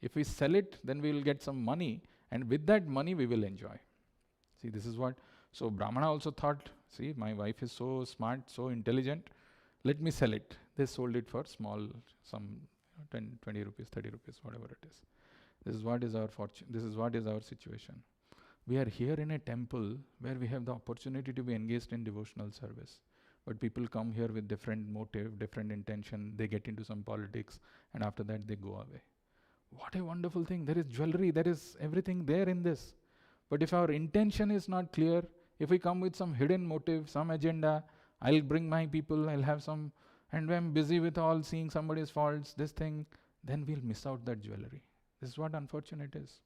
If we sell it, then we will get some money, and with that money we will enjoy." See, this is what. So Brahmana also thought, "See, my wife is so smart, so intelligent. Let me sell it." They sold it for small, some 10, 20 rupees, 30 rupees, whatever it is. This is what is our fortune. This is what is our situation. We are here in a temple where we have the opportunity to be engaged in devotional service. But people come here with different motive, different intention. They get into some politics, and after that they go away. What a wonderful thing. There is jewelry, there is everything there in this. But if our intention is not clear, if we come with some hidden motive, some agenda, I'll bring my people, I'll have some, and when I'm busy with all seeing somebody's faults, this thing, then we'll miss out that jewelry. This is what unfortunate is.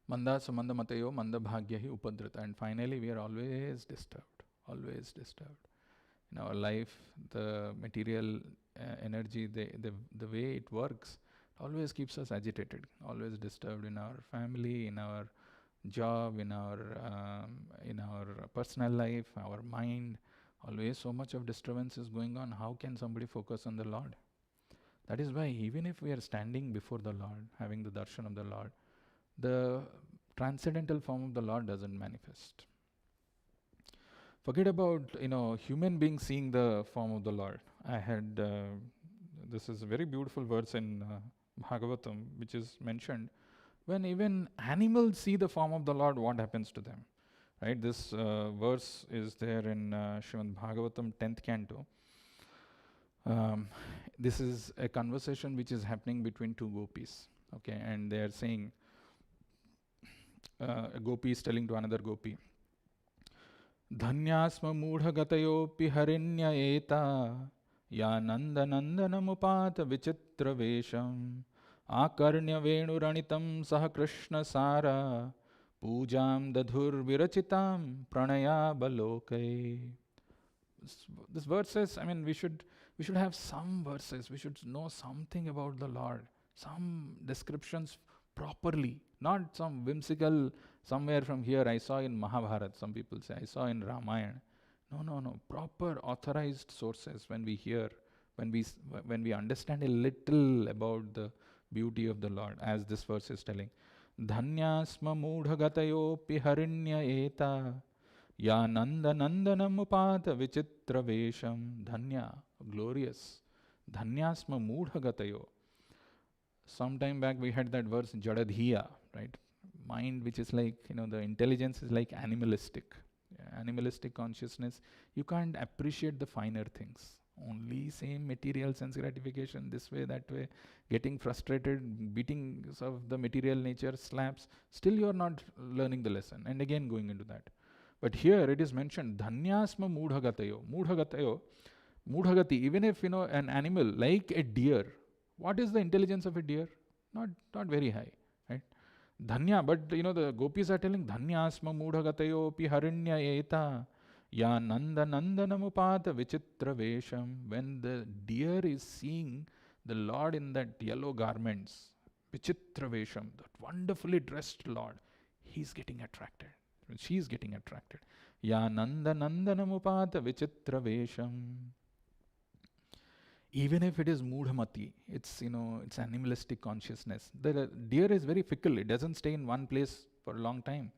Manda Sumanda Matayo, Manda Bhagyahi Upadrata. And finally, we are always disturbed. Always disturbed. In our life, the material energy, the way it works, always keeps us agitated, always disturbed in our family, in our job, in our personal life, our mind. Always so much of disturbance is going on. How can somebody focus on the Lord? That is why even if we are standing before the Lord, having the darshan of the Lord, the transcendental form of the Lord doesn't manifest. Forget about, human beings seeing the form of the Lord. I had, this is a very beautiful verse in Bhagavatam, which is mentioned. When even animals see the form of the Lord, what happens to them? Right? This verse is there in Srimad Bhagavatam, 10th canto. This is a conversation which is happening between two gopis. Okay, and they are saying, A gopi is telling to another gopi, Dhanyasma mudhagatayopi harinya eta ya nanda nandanamupata vichitra vesham akarnya venuranitam saha krishna sara pujam dadhur virachitam pranaya balokai. This verse says, I mean, we should have some verses. We should know something about the Lord, some descriptions properly, not some whimsical somewhere from here I saw in Mahabharata. Some people say I saw in Ramayana. No. Proper authorized sources. When we hear, when we understand a little about the beauty of the Lord, as this verse is telling, Dhanyasma mudhagatayopi harinya eta Ya Nanda Nandanamupata Vichitra Vesham Dhanya, glorious. Dhanyasma Mudhagatayo. Some time back we had that verse Jadadhiya, right? Mind which is like, the intelligence is like animalistic. Animalistic consciousness, you can't appreciate the finer things. Only same material sense gratification, this way, that way, getting frustrated, beating of the material nature, slaps. Still you are not learning the lesson. And again going into that. But here it is mentioned, Dhanyasma Mudhagatayo. Mudhagati, even if an animal like a deer, what is the intelligence of a deer? Not very high, right? Dhanya, but the gopis are telling, Dhanyasma Mudhagatayo pi harinya eta ya nanda nandanamupata vichitra vesham. When the deer is seeing the Lord in that yellow garments, vichitra vesham, that wonderfully dressed Lord, he's getting attracted. She is getting attracted. Ya nanda nandanamupata vichitra vesham. Even if it is mudhamati, it's animalistic consciousness. The deer is very fickle. It doesn't stay in one place for a long time.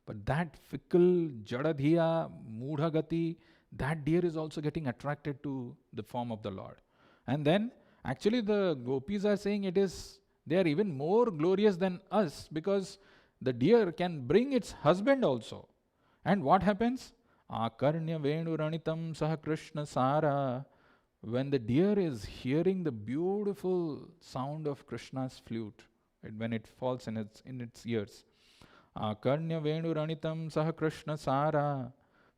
But that fickle jadadhiya mudhagati, that deer is also getting attracted to the form of the Lord. And then actually the gopis are saying they are even more glorious than us, because the deer can bring its husband also. And what happens? Akarnya venuranitam saha krishna sara. When the deer is hearing the beautiful sound of Krishna's flute, when it falls in its ears, Akarnya venuranitam saha krishna sara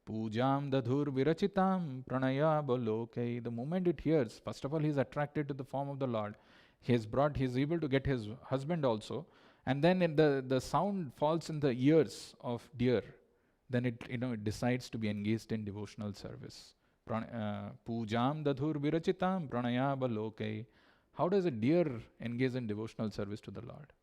pujam dadhur virachitam pranaya balokai. The moment it hears, first of all, he is attracted to the form of the Lord. He is able to get his husband also. And then the sound falls in the ears of deer. Then it decides to be engaged in devotional service. Pujam dadhur virachitam pranaya balokai. How does a deer engage in devotional service to the Lord?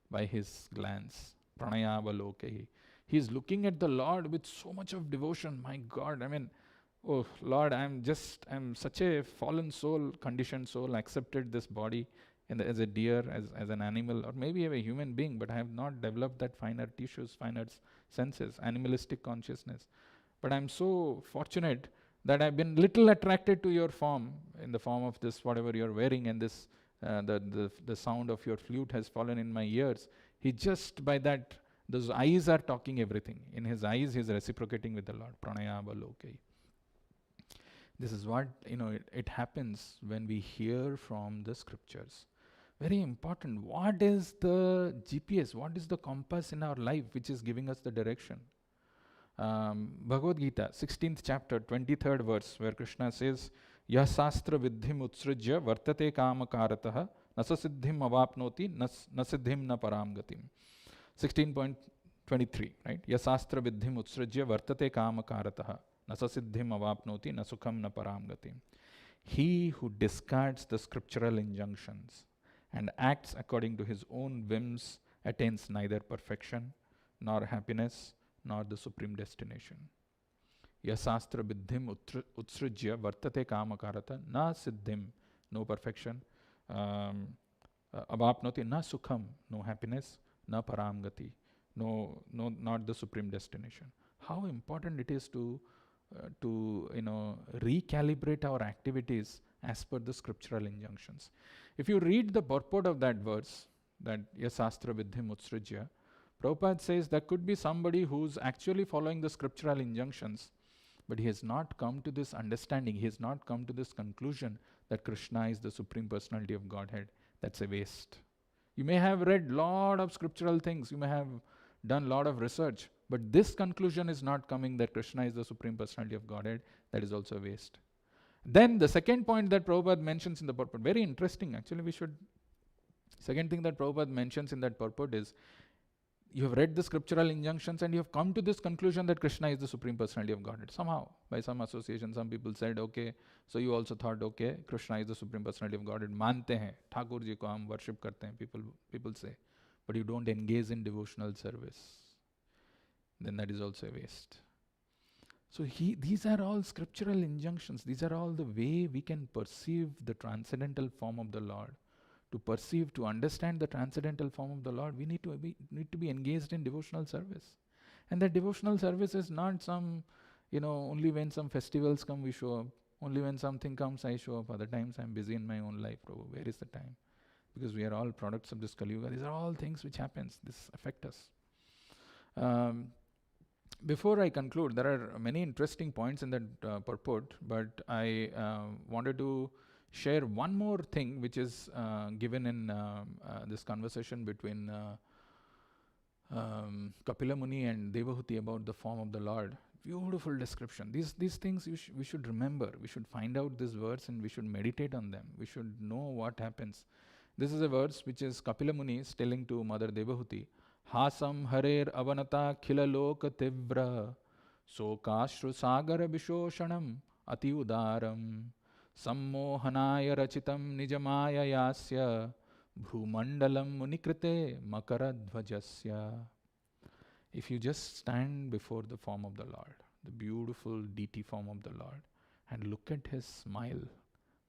By his glance. Pranaya balokai. He is looking at the Lord with so much of devotion. My God, I mean, oh Lord, I'm such a fallen soul, conditioned soul, accepted this body as a deer, as an animal, or maybe a human being, but I have not developed that finer tissues, finer senses, animalistic consciousness. But I'm so fortunate that I've been little attracted to your form, in the form of this, whatever you're wearing, and this, the sound of your flute has fallen in my ears. He just by that, those eyes are talking everything. In his eyes, he's reciprocating with the Lord. Pranaya balokai. This is what, it happens when we hear from the scriptures. Very important. What is the GPS? What is the compass in our life which is giving us the direction? Bhagavad Gita, 16th chapter, 23rd verse, where Krishna says, Yah sastra vidhim utsrujya vartate kamakaratah nasasiddhim avapnoti nasiddhim na param gatim. 16.23, right? Yah sastra vidhim utsrujya vartate kamakaratah nasasiddhim avapnoti nasukham na param gatim. He who discards the scriptural injunctions and acts according to his own whims attains neither perfection, nor happiness, nor the supreme destination. Yasastra biddhim utsrujya vartate kamakarata na siddhim, no perfection, avapnoti na sukham, no happiness, na paramgati, not the supreme destination. How important it is to recalibrate our activities as per the scriptural injunctions. If you read the purport of that verse, that Yasastra Vidhim Utsrujya, Prabhupada says there could be somebody who's actually following the scriptural injunctions, but he has not come to this understanding, he has not come to this conclusion that Krishna is the Supreme Personality of Godhead. That's a waste. You may have read lot of scriptural things, you may have done a lot of research, but this conclusion is not coming that Krishna is the Supreme Personality of Godhead, that is also a waste. Then the second point that Prabhupada mentions in the purport, very interesting actually, second thing that Prabhupada mentions in that purport is, you have read the scriptural injunctions and you have come to this conclusion that Krishna is the Supreme Personality of Godhead. Somehow, by some association, some people said, okay, so you also thought, okay, Krishna is the Supreme Personality of Godhead. Mante hain, Thakur ji ko hum worship karte hain, people say. But you don't engage in devotional service. Then that is also a waste. So these are all scriptural injunctions. These are all the way we can perceive the transcendental form of the Lord. To understand the transcendental form of the Lord, we need to be engaged in devotional service. And that devotional service is not some, only when some festivals come we show up. Only when something comes I show up. Other times I'm busy in my own life, Prabhu. Where is the time? Because we are all products of this Kali Yuga. These are all things which happens. This affect us. Before I conclude, there are many interesting points in that purport, but I wanted to share one more thing which is given in this conversation between Kapila Muni and Devahuti about the form of the Lord. Beautiful description. These things we should remember. We should find out this verse and we should meditate on them. We should know what happens. This is a verse which is Kapila Muni is telling to Mother Devahuti. Hasam harer avanata khila loka tivra sokashru sagara vishoshanam ati udaram sammohanaya rachitam nijamaya yasya bhrumandalam munikrite makaradhvajasya. If you just stand before the form of the Lord, the beautiful deity form of the Lord, and look at his smile,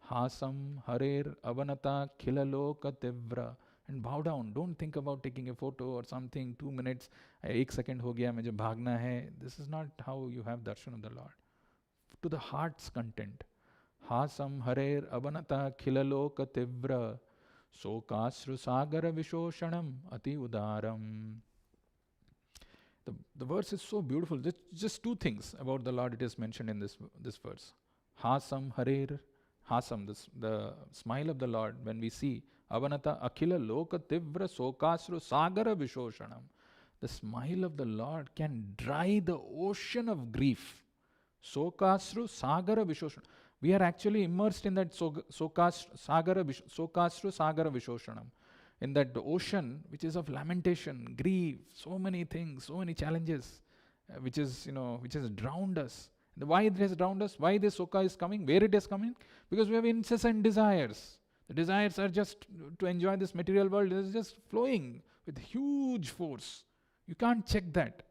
Hasam harer avanata khilaloka tivra, and bow down. Don't think about taking a photo or something, 2 minutes, 1 second ho gaya, mujhe bhagna hai. This is not how you have darshan of the Lord. To the heart's content. Hasam harer avanata khilaloka tivra sokasru sagara vishoshanam ati udaram. The verse is so beautiful. Just two things about the Lord it is mentioned in this verse. Hasam harer, Hasam, the smile of the Lord, when we see Avanata akhila loka tivra sokasru sagara vishoshanam. The smile of the Lord can dry the ocean of grief. Sokasru sagara vishoshanam. We are actually immersed in that sokasru sagara vishoshanam. In that ocean which is of lamentation, grief, so many things, so many challenges, which has drowned us. Why it has drowned us? Why this soka is coming? Where it is coming? Because we have incessant desires. The desires are just to enjoy this material world. It is just flowing with huge force. You can't check that.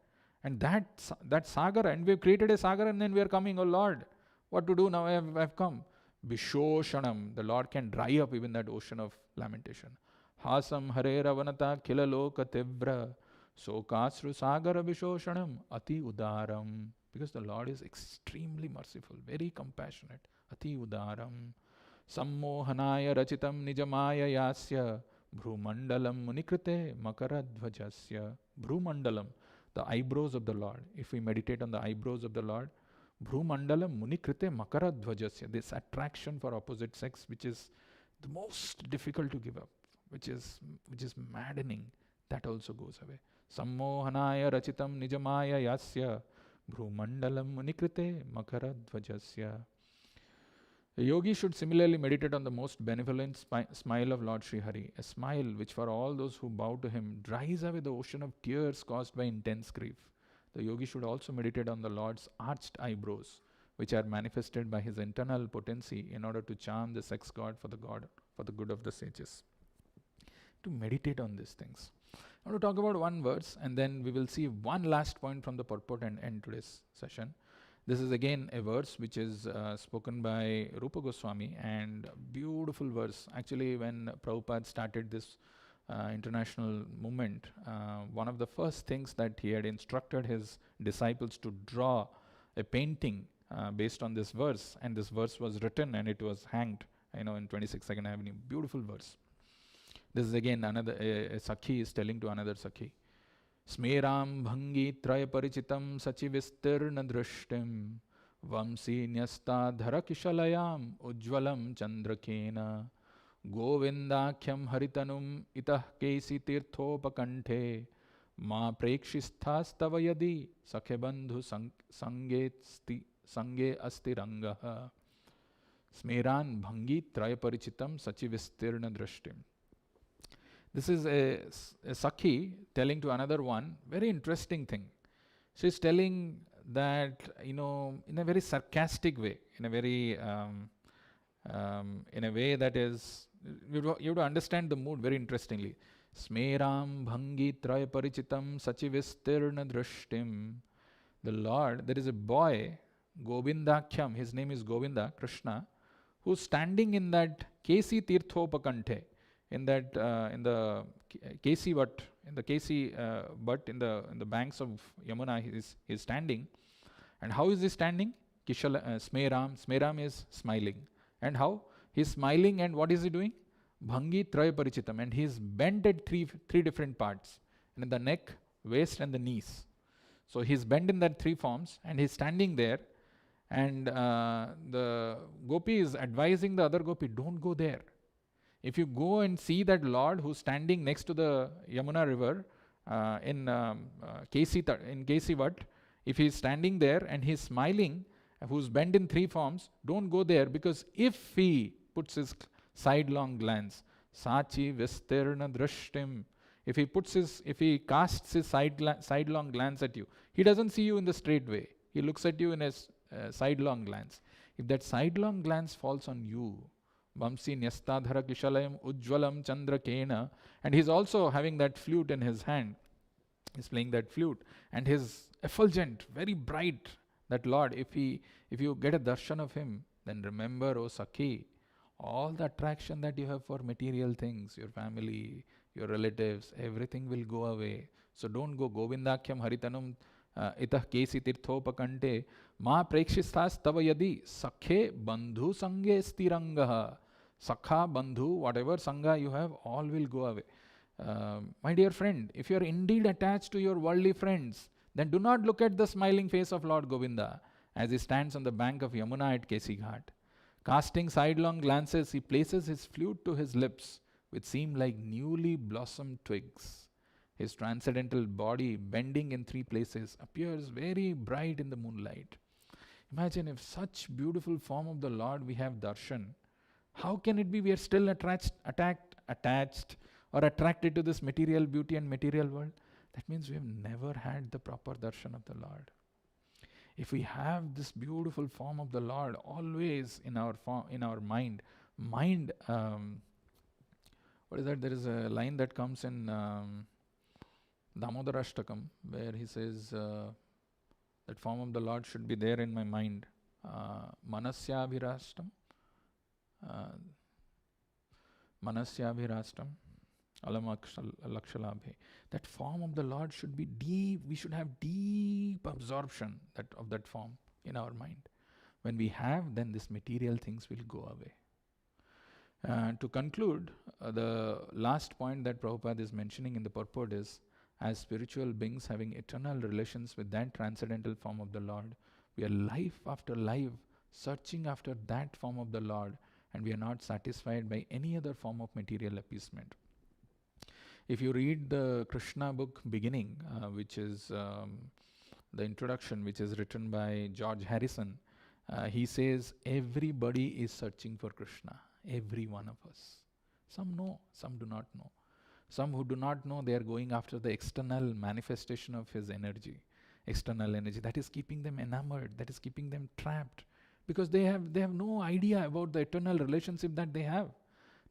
And that sagara, and we have created a sagara, and then we are coming, oh Lord, what to do now? I have come. Vishoshanam, the Lord can dry up even that ocean of lamentation. Hasam harer avanata khilaloka tivra sokasru sagara vishoshanam ati udaram. Because the Lord is extremely merciful, very compassionate. Ati udaram. Sammohanaya rachitam nijamaya yasya bhrumandalam munikrite makaradhvajasya. Bhrumandalam, the eyebrows of the Lord. If we meditate on the eyebrows of the Lord, bhrumandalam munikrite makaradhvajasya. This attraction for opposite sex, which is the most difficult to give up, which is maddening, that also goes away. Sammohanaya rachitam nijamaya yasya bhrumandalam munikrite makaradhvajasya. A yogi should similarly meditate on the most benevolent smile of Lord Sri Hari, a smile which for all those who bow to him dries away the ocean of tears caused by intense grief. The yogi should also meditate on the Lord's arched eyebrows, which are manifested by his internal potency in order to charm the sex god for the good of the sages. To meditate on these things. I want to talk about one verse, and then we will see one last point from the purport and end today's session. This is again a verse which is spoken by Rupa Goswami, and beautiful verse. Actually, when Prabhupada started this international movement, one of the first things that he had instructed his disciples to draw a painting based on this verse, and this verse was written and it was hanged, in 26 Second Avenue. Beautiful verse. This is again another, a Sakhi is telling to another Sakhi. Smeram bhangi traya parichitam sachivistirna drishtim vamsi nyasta dharakishalayam ujvalam chandrakena govindakhyam haritanum itah kesi tirthopakanthe Ma prekshistha stavayadi sakhe bandhu sange asti rangaha smeran bhangi trayaparichitam sachivistirna drashtim. This is a Sakhi telling to another one, very interesting thing. She's telling that, in a very sarcastic way, in a very, in a way that is, you have to understand the mood very interestingly. Smeram bhangi traya parichitam sachivistirna drashtim. The Lord, there is a boy, Govindakhyam, his name is Govinda, Krishna, who's standing in that Kesi Tirthopakanthe, in that in the Kesi Vat, in the Kesi Vat, in the banks of Yamuna, he is standing. And how is he standing? Smeram is smiling. And how? He's smiling, and what is he doing? Bhangi Traya Parichitam, and he's bent at three different parts, in the neck, waist, and the knees. So he's bent in that three forms, and he's standing there, and the gopi is advising the other gopi, don't go there. If you go and see that Lord who's standing next to the Yamuna river in Kesi Vat, if he's standing there and he's smiling, who's bent in three forms, don't go there, because if he puts his sidelong glance, Sachi Vistirna Drashtim, if he casts his sidelong glance at you, he doesn't see you in the straight way. He looks at you in a sidelong glance. If that sidelong glance falls on you, Vamsi Nyastadhara Kishalayam Ujjvalam Chandra Kena, and he's also having that flute in his hand. He's playing that flute, and his effulgent, very bright, that Lord, if you get a darshan of him, then remember, O Sakhi, all the attraction that you have for material things, your family, your relatives, everything will go away. So don't go. Govindakhyam Haritanum itah Kesi Tirthopakante ma prekshithas tava yadi sakhe bandhu sange stirangaha. Sakha, bandhu, whatever sangha you have, all will go away. My dear friend, if you are indeed attached to your worldly friends, then do not look at the smiling face of Lord Govinda as he stands on the bank of Yamuna at Kesi Ghat. Casting sidelong glances, he places his flute to his lips, which seem like newly blossomed twigs. His transcendental body, bending in three places, appears very bright in the moonlight. Imagine if such beautiful form of the Lord we have darshan, how can it be we are still attached or attracted to this material beauty and material world? That means we have never had the proper darshan of the Lord. If we have this beautiful form of the Lord always in our mind, what is that? There is a line that comes in Damodarashtakam where he says that form of the Lord should be there in my mind. Manasyabhirashtam Alakshalabhe. That form of the Lord should be deep. We should have deep absorption of that form in our mind. When we have, then these material things will go away. To conclude, the last point that Prabhupada is mentioning in the purport is, as spiritual beings having eternal relations with that transcendental form of the Lord, we are life after life searching after that form of the Lord, and we are not satisfied by any other form of material appeasement. If you read the Krishna book beginning, which is the introduction, which is written by George Harrison, he says everybody is searching for Krishna, every one of us. Some know, some do not know. Some who do not know, they are going after the external manifestation of his energy, external energy. That is keeping them enamored, that is keeping them trapped, because they have no idea about the eternal relationship that they have.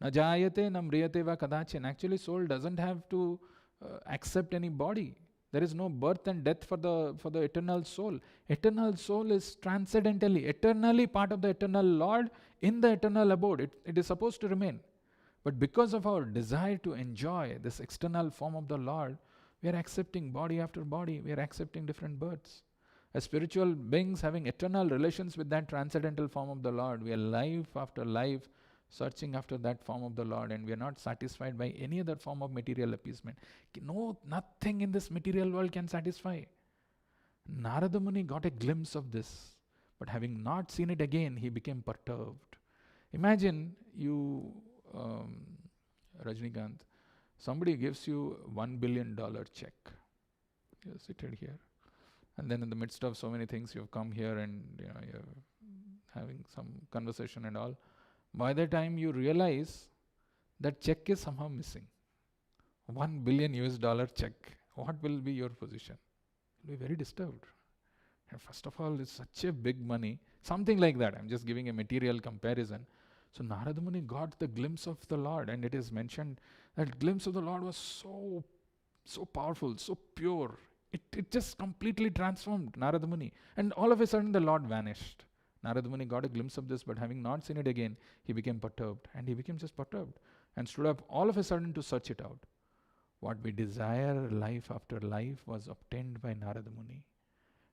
Na jayate na mriyate va kadachin. Actually, soul doesn't have to accept any body. There is no birth and death for the eternal soul. Eternal soul is transcendentally, eternally part of the eternal Lord in the eternal abode. It is supposed to remain. But because of our desire to enjoy this external form of the Lord, we are accepting body after body. We are accepting different births. As spiritual beings having eternal relations with that transcendental form of the Lord, we are life after life searching after that form of the Lord, and we are not satisfied by any other form of material appeasement. No, nothing in this material world can satisfy. Narada Muni got a glimpse of this, but having not seen it again, he became perturbed. Imagine you, Rajnikant, somebody gives you $1 billion check. You're seated here. And then in the midst of so many things, you've come here and you're having some conversation and all. By the time you realize that check is somehow missing, $1 billion check, what will be your position? You'll be very disturbed. And first of all, it's such a big money. Something like that. I'm just giving a material comparison. So Narada Muni got the glimpse of the Lord, and it is mentioned that glimpse of the Lord was so powerful, so pure. It just completely transformed Narada Muni. And all of a sudden the Lord vanished. Narada Muni got a glimpse of this, but having not seen it again, he became perturbed. And he became just perturbed and stood up all of a sudden to search it out. What we desire life after life was obtained by Narada Muni.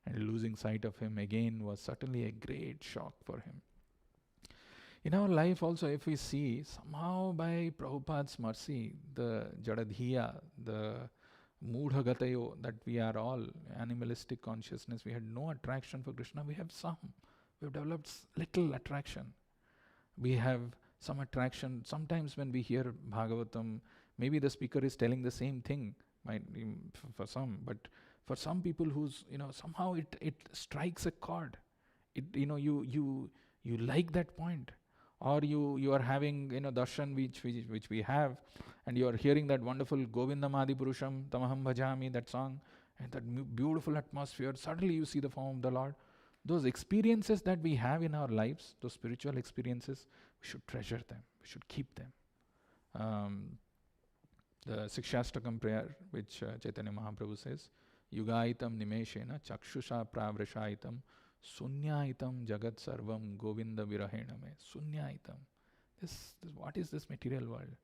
And losing sight of him again was certainly a great shock for him. In our life also, if we see, somehow by Prabhupada's mercy, the Jadadhiya, the Mudhagatayo, that we are all animalistic consciousness, we had no attraction for Krishna, we have some. We've developed little attraction. We have some attraction. Sometimes when we hear Bhagavatam, maybe the speaker is telling the same thing, for some, but for some people who's, somehow it strikes a chord. You like that point. Or you are having, darshan which we have, and you are hearing that wonderful Govindam Adi Purusham Tamaham Bhajami, that song, and that beautiful atmosphere. Suddenly you see the form of the Lord. Those experiences that we have in our lives, those spiritual experiences, we should treasure them. We should keep them. The Sikshastakam prayer, which Chaitanya Mahaprabhu says, Yugaitam nimeshena chakshusha pravrashaitam sunyaitam jagat sarvam govinda virahename. Sunyaitam. What is this material world?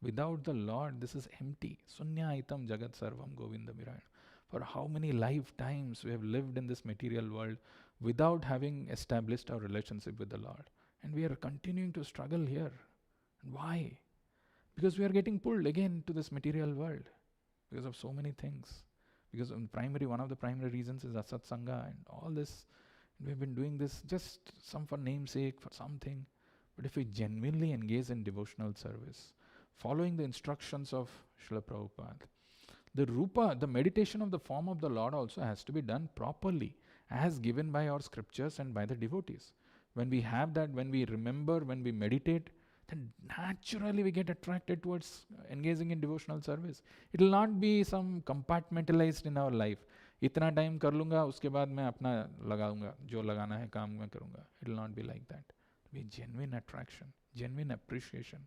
Without the Lord, this is empty. Sunyaitam jagat sarvam govinda virahename. For how many lifetimes we have lived in this material world without having established our relationship with the Lord. And we are continuing to struggle here. Why? Because we are getting pulled again to this material world because of so many things. Because one of the primary reasons is Asat Sangha and all this. We've been doing this just some for namesake, for something. But if we genuinely engage in devotional service, following the instructions of Srila Prabhupada, the Rupa, the meditation of the form of the Lord also has to be done properly, as given by our scriptures and by the devotees. When we have that, when we remember, when we meditate, then naturally we get attracted towards engaging in devotional service. It will not be some compartmentalized in our life. इतना time कर लूँगा, उसके बाद मैं अपना लगाऊंगा, जो लगाना है काम मैं करूँगा. It will not be like that. It will be genuine attraction, genuine appreciation.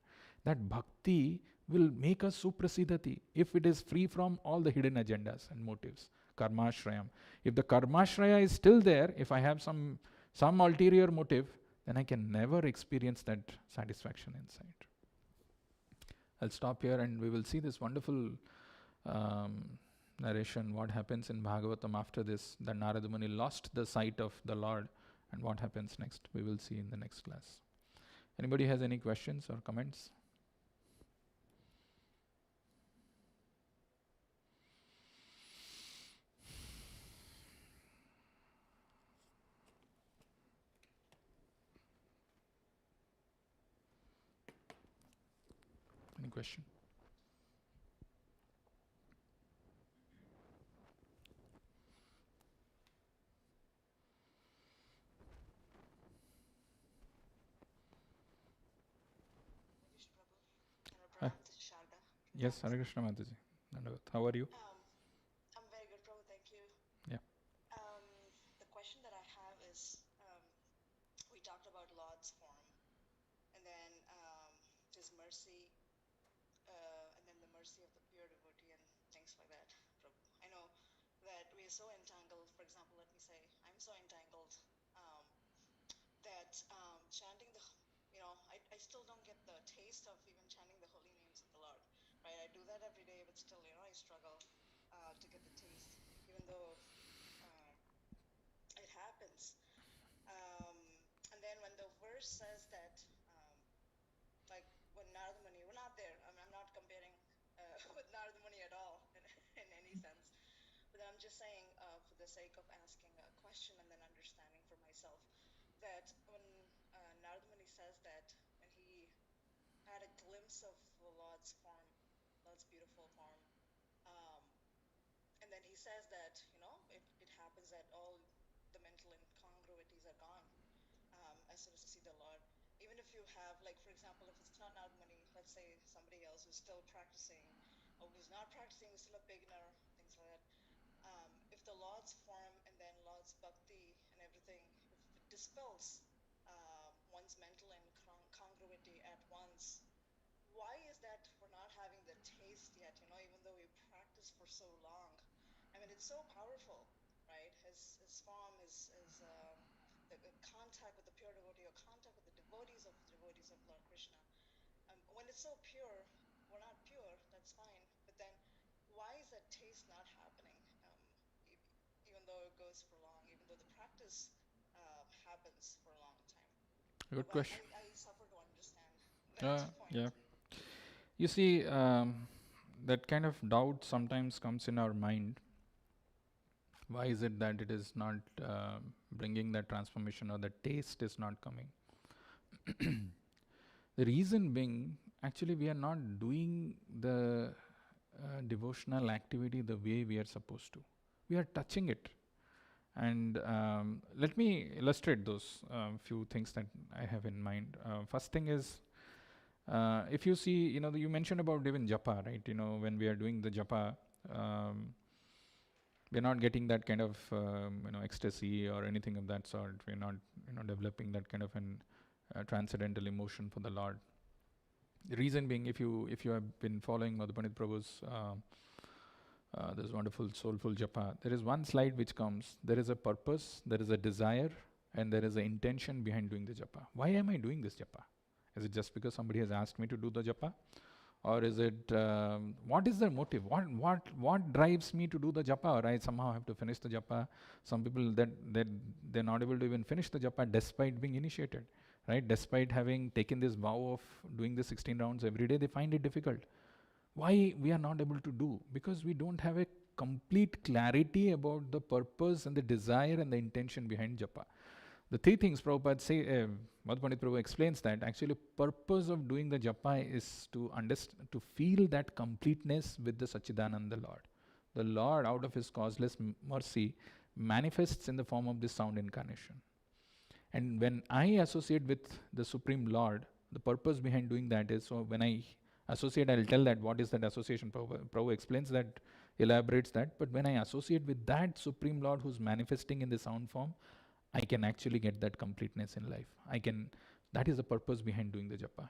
That bhakti will make us suprasidhati if it is free from all the hidden agendas and motives. Karmashrayam. If the karmashraya is still there, if I have some ulterior motive, then I can never experience that satisfaction inside. I'll stop here and we will see this wonderful narration, what happens in Bhagavatam after this, that Narada Muni lost the sight of the Lord, and what happens next, we will see in the next class. Anybody has any questions or comments? Any question? Yes, Hare Krishna Mataji. How are you? I'm very good, Prabhu. Thank you. Yeah. The question that I have is, we talked about Lord's form, and then His mercy, and then the mercy of the pure devotee and things like that, Prabhu. I know that we are so entangled. For example, let me say, I'm so entangled that chanting I still don't get the taste of even chanting the holy names of the Lord. Right? I do that every day, but still, I struggle to get the taste, even though it happens. And then when the verse says that, like when Narada Muni, we're not there. I'm not comparing with Narada Muni at all in any sense. But I'm just saying, for the sake of asking a question and then understanding for myself, that when Narada Muni says that when he had a glimpse of the Lord's form, Lord's beautiful form, And then he says that, it happens that all the mental incongruities are gone as soon as you see the Lord. Even if you have, like, for example, if it's not Nagmani, let's say somebody else who's still practicing or who's not practicing, who's still a beginner, things like that. If the Lord's form and then Lord's bhakti and everything, if it dispels one's mental incongruity at once, why is that we're not having the taste yet, even though we practice for so long? I mean, it's so powerful, right? His form, the contact with the pure devotee or contact with the devotees of Lord Krishna. When it's so pure, we're not pure, that's fine. But then why is that taste not happening? Even though it goes for long, even though the practice happens for a long time. Good But question. I suffer to understand. The next point. Yeah. You see, that kind of doubt sometimes comes in our mind. Why is it that it is not bringing that transformation, or the taste is not coming? The reason being, actually, we are not doing the devotional activity the way we are supposed to. We are touching it. And let me illustrate those few things that I have in mind. First thing is, if you see, you mentioned about even japa, right? When we are doing the japa, we're not getting that kind of ecstasy or anything of that sort. We're not developing that kind of an transcendental emotion for the Lord. The reason being, if you have been following Madhupandit Prabhu's this wonderful soulful japa, there is one slide which comes. There is a purpose, there is a desire, and there is an intention behind doing the japa. Why am I doing this japa? Is it just because somebody has asked me to do the japa? Or is it, what is the motive? What drives me to do the japa? Or I somehow have to finish the japa. Some people they're not able to even finish the japa despite being initiated, right? Despite having taken this vow of doing the 16 rounds every day, they find it difficult. Why we are not able to do? Because we don't have a complete clarity about the purpose and the desire and the intention behind japa. The three things Prabhupada say, Madhupandit Prabhu explains that actually purpose of doing the japa is to understand, to feel that completeness with the Sachidananda Lord. The Lord, out of His causeless mercy, manifests in the form of this sound incarnation. And when I associate with the Supreme Lord, the purpose behind doing that is, so when I associate, I'll tell that what is that association. Prabhu explains that, elaborates that. But when I associate with that Supreme Lord who's manifesting in the sound form, I can actually get that completeness in life. That is the purpose behind doing the japa.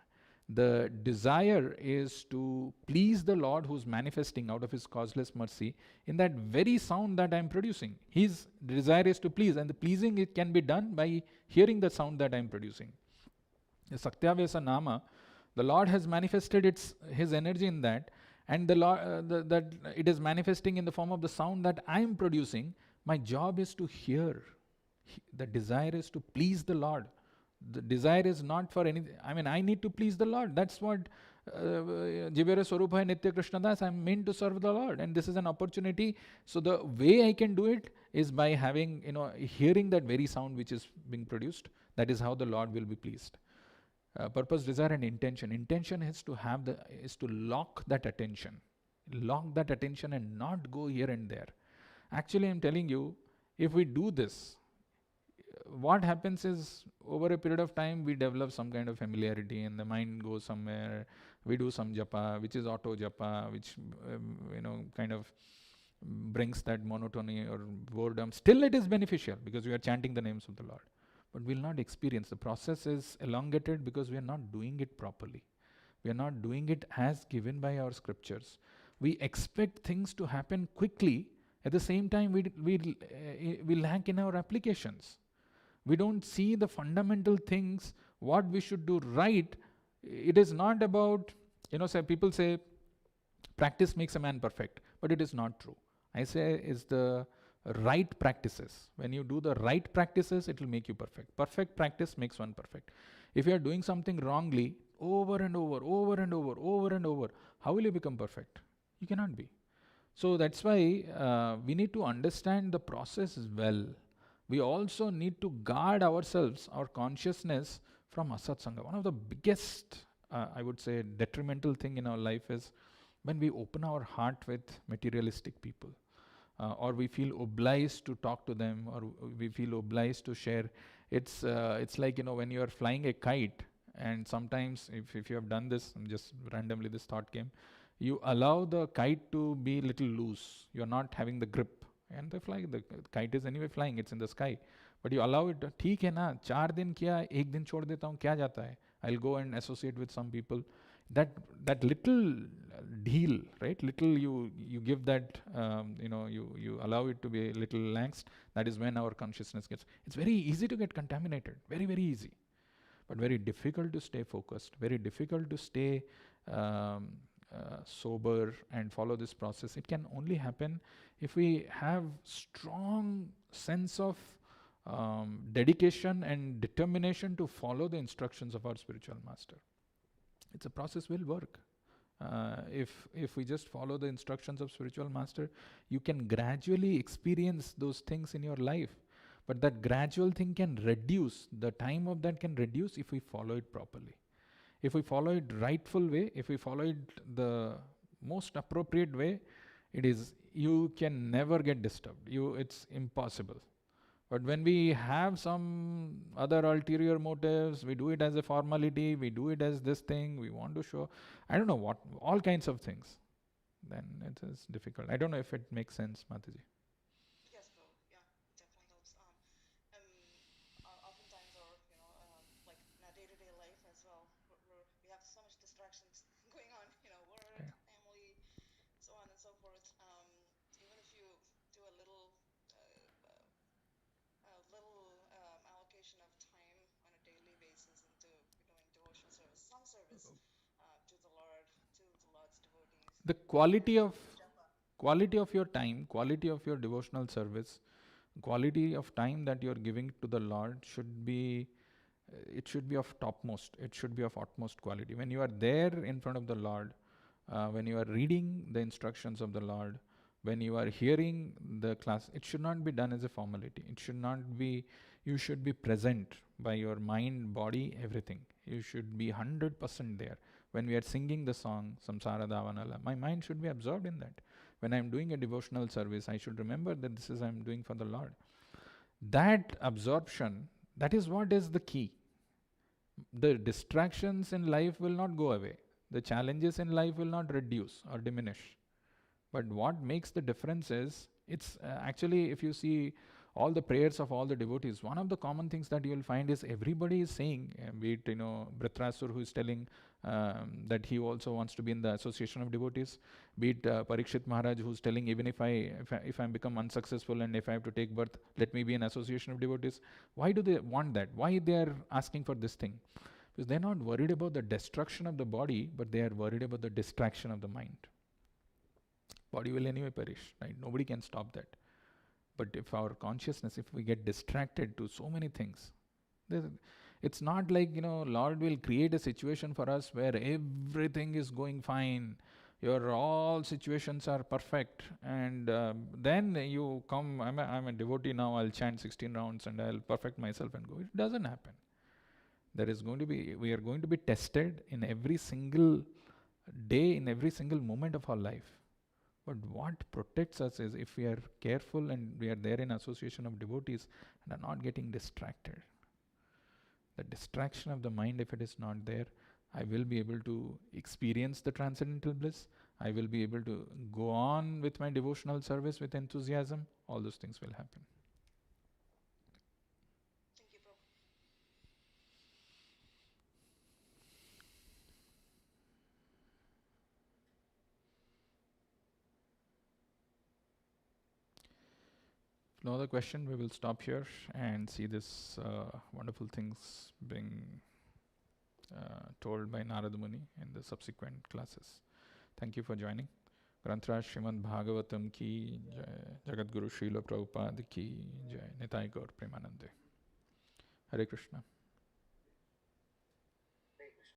The desire is to please the Lord who's manifesting out of His causeless mercy in that very sound that I'm producing. His desire is to please, and the pleasing it can be done by hearing the sound that I'm producing. The Saktyavesa Nama, the Lord has manifested His energy in that, and the Lord, that it is manifesting in the form of the sound that I'm producing. My job is to hear. The desire is to please the Lord. The desire is not for anything. I need to please the Lord. That's what Jivera Swarupa Nitya Krishna Das, I'm meant to serve the Lord. And this is an opportunity. So the way I can do it is by having, hearing that very sound which is being produced. That is how the Lord will be pleased. Purpose, desire, and intention. Intention is to lock that attention. Lock that attention and not go here and there. Actually, I'm telling you, if we do this, what happens is, over a period of time, we develop some kind of familiarity and the mind goes somewhere. We do some japa, which is auto japa, which, kind of brings that monotony or boredom. Still, it is beneficial because we are chanting the names of the Lord. But we will not experience. The process is elongated because we are not doing it properly. We are not doing it as given by our scriptures. We expect things to happen quickly. At the same time, we lack in our applications. We don't see the fundamental things, what we should do right. It is not about, people say, practice makes a man perfect, but it is not true. I say is the right practices. When you do the right practices, it will make you perfect. Perfect practice makes one perfect. If you are doing something wrongly, over and over, how will you become perfect? You cannot be. So that's why we need to understand the process well. We also need to guard ourselves, our consciousness, from asatsanga. One of the biggest, I would say, detrimental thing in our life is when we open our heart with materialistic people. or we feel obliged to talk to them, or we feel obliged to share. It's like, when you are flying a kite, and sometimes if you have done this, just randomly this thought came, you allow the kite to be little loose. You're not having the grip, and the kite is anyway flying, it's in the sky, but you allow it. ठीक है ना, 4 दिन किया, एक दिन छोड़ देता हूँ, क्या जाता है? I'll go and associate with some people. That little deal, right? Little you give that, you allow it to be a little laxed. That is when our consciousness gets. It's very easy to get contaminated, very very easy, but very difficult to stay focused. Very difficult to stay sober and follow this process. It can only happen if we have strong sense of dedication and determination to follow the instructions of our spiritual master. It's a process will work. If we just follow the instructions of spiritual master, you can gradually experience those things in your life. But that gradual thing can reduce, the time of that can reduce if we follow it properly. If we follow it rightful way, if we follow it the most appropriate way, you can never get disturbed. It's impossible. But when we have some other ulterior motives, we do it as a formality, we do it as this thing, we want to show, I don't know what, all kinds of things, then it is difficult. I don't know if it makes sense, Mataji. Yes, bro. Yeah, definitely helps. Oftentimes, or like in our day-to-day life as well, we have so much distractions going on. Work, Okay. family, so on and so forth. Even if you do a little allocation of time on a daily basis into doing devotional service, some service to the Lord, to the Lord's devotees. The quality of your time, quality of your devotional service, quality of time that you are giving to the Lord should be of topmost. It should be of utmost quality. When you are there in front of the Lord, when you are reading the instructions of the Lord, when you are hearing the class, it should not be done as a formality. It should not be, you should be present by your mind, body, everything. You should be 100% there. When we are singing the song, Samsara Davanala, my mind should be absorbed in that. When I am doing a devotional service, I should remember that this is I am doing for the Lord. That absorption, that is what is the key. The distractions in life will not go away. The challenges in life will not reduce or diminish. But what makes the difference is, it's actually, if you see all the prayers of all the devotees, one of the common things that you will find is everybody is saying, be it, Britrasur who is telling that he also wants to be in the association of devotees, be it Parikshit Maharaj who is telling, even if I become unsuccessful and if I have to take birth, let me be in association of devotees. Why do they want that? Why they are asking for this thing? Because they're not worried about the destruction of the body, but they are worried about the distraction of the mind. Body will anyway perish, right? Nobody can stop that. But if our consciousness, if we get distracted to so many things, it's not like, Lord will create a situation for us where everything is going fine, your all situations are perfect, and then you come, I'm a devotee now, I'll chant 16 rounds and I'll perfect myself and go. It doesn't happen. We are going to be tested in every single day, in every single moment of our life. But what protects us is if we are careful and we are there in association of devotees and are not getting distracted. The distraction of the mind, if it is not there, I will be able to experience the transcendental bliss. I will be able to go on with my devotional service with enthusiasm. All those things will happen. Thank you, Prabhu. No other question, we will stop here and see this wonderful things being told by Narada Muni in the subsequent classes. Thank you for joining. Granthra Srimad Bhagavatam ki jai, Jagat Guru Srila Prabhupada ki jai, Nitai Gaur Premanande. Hare Krishna.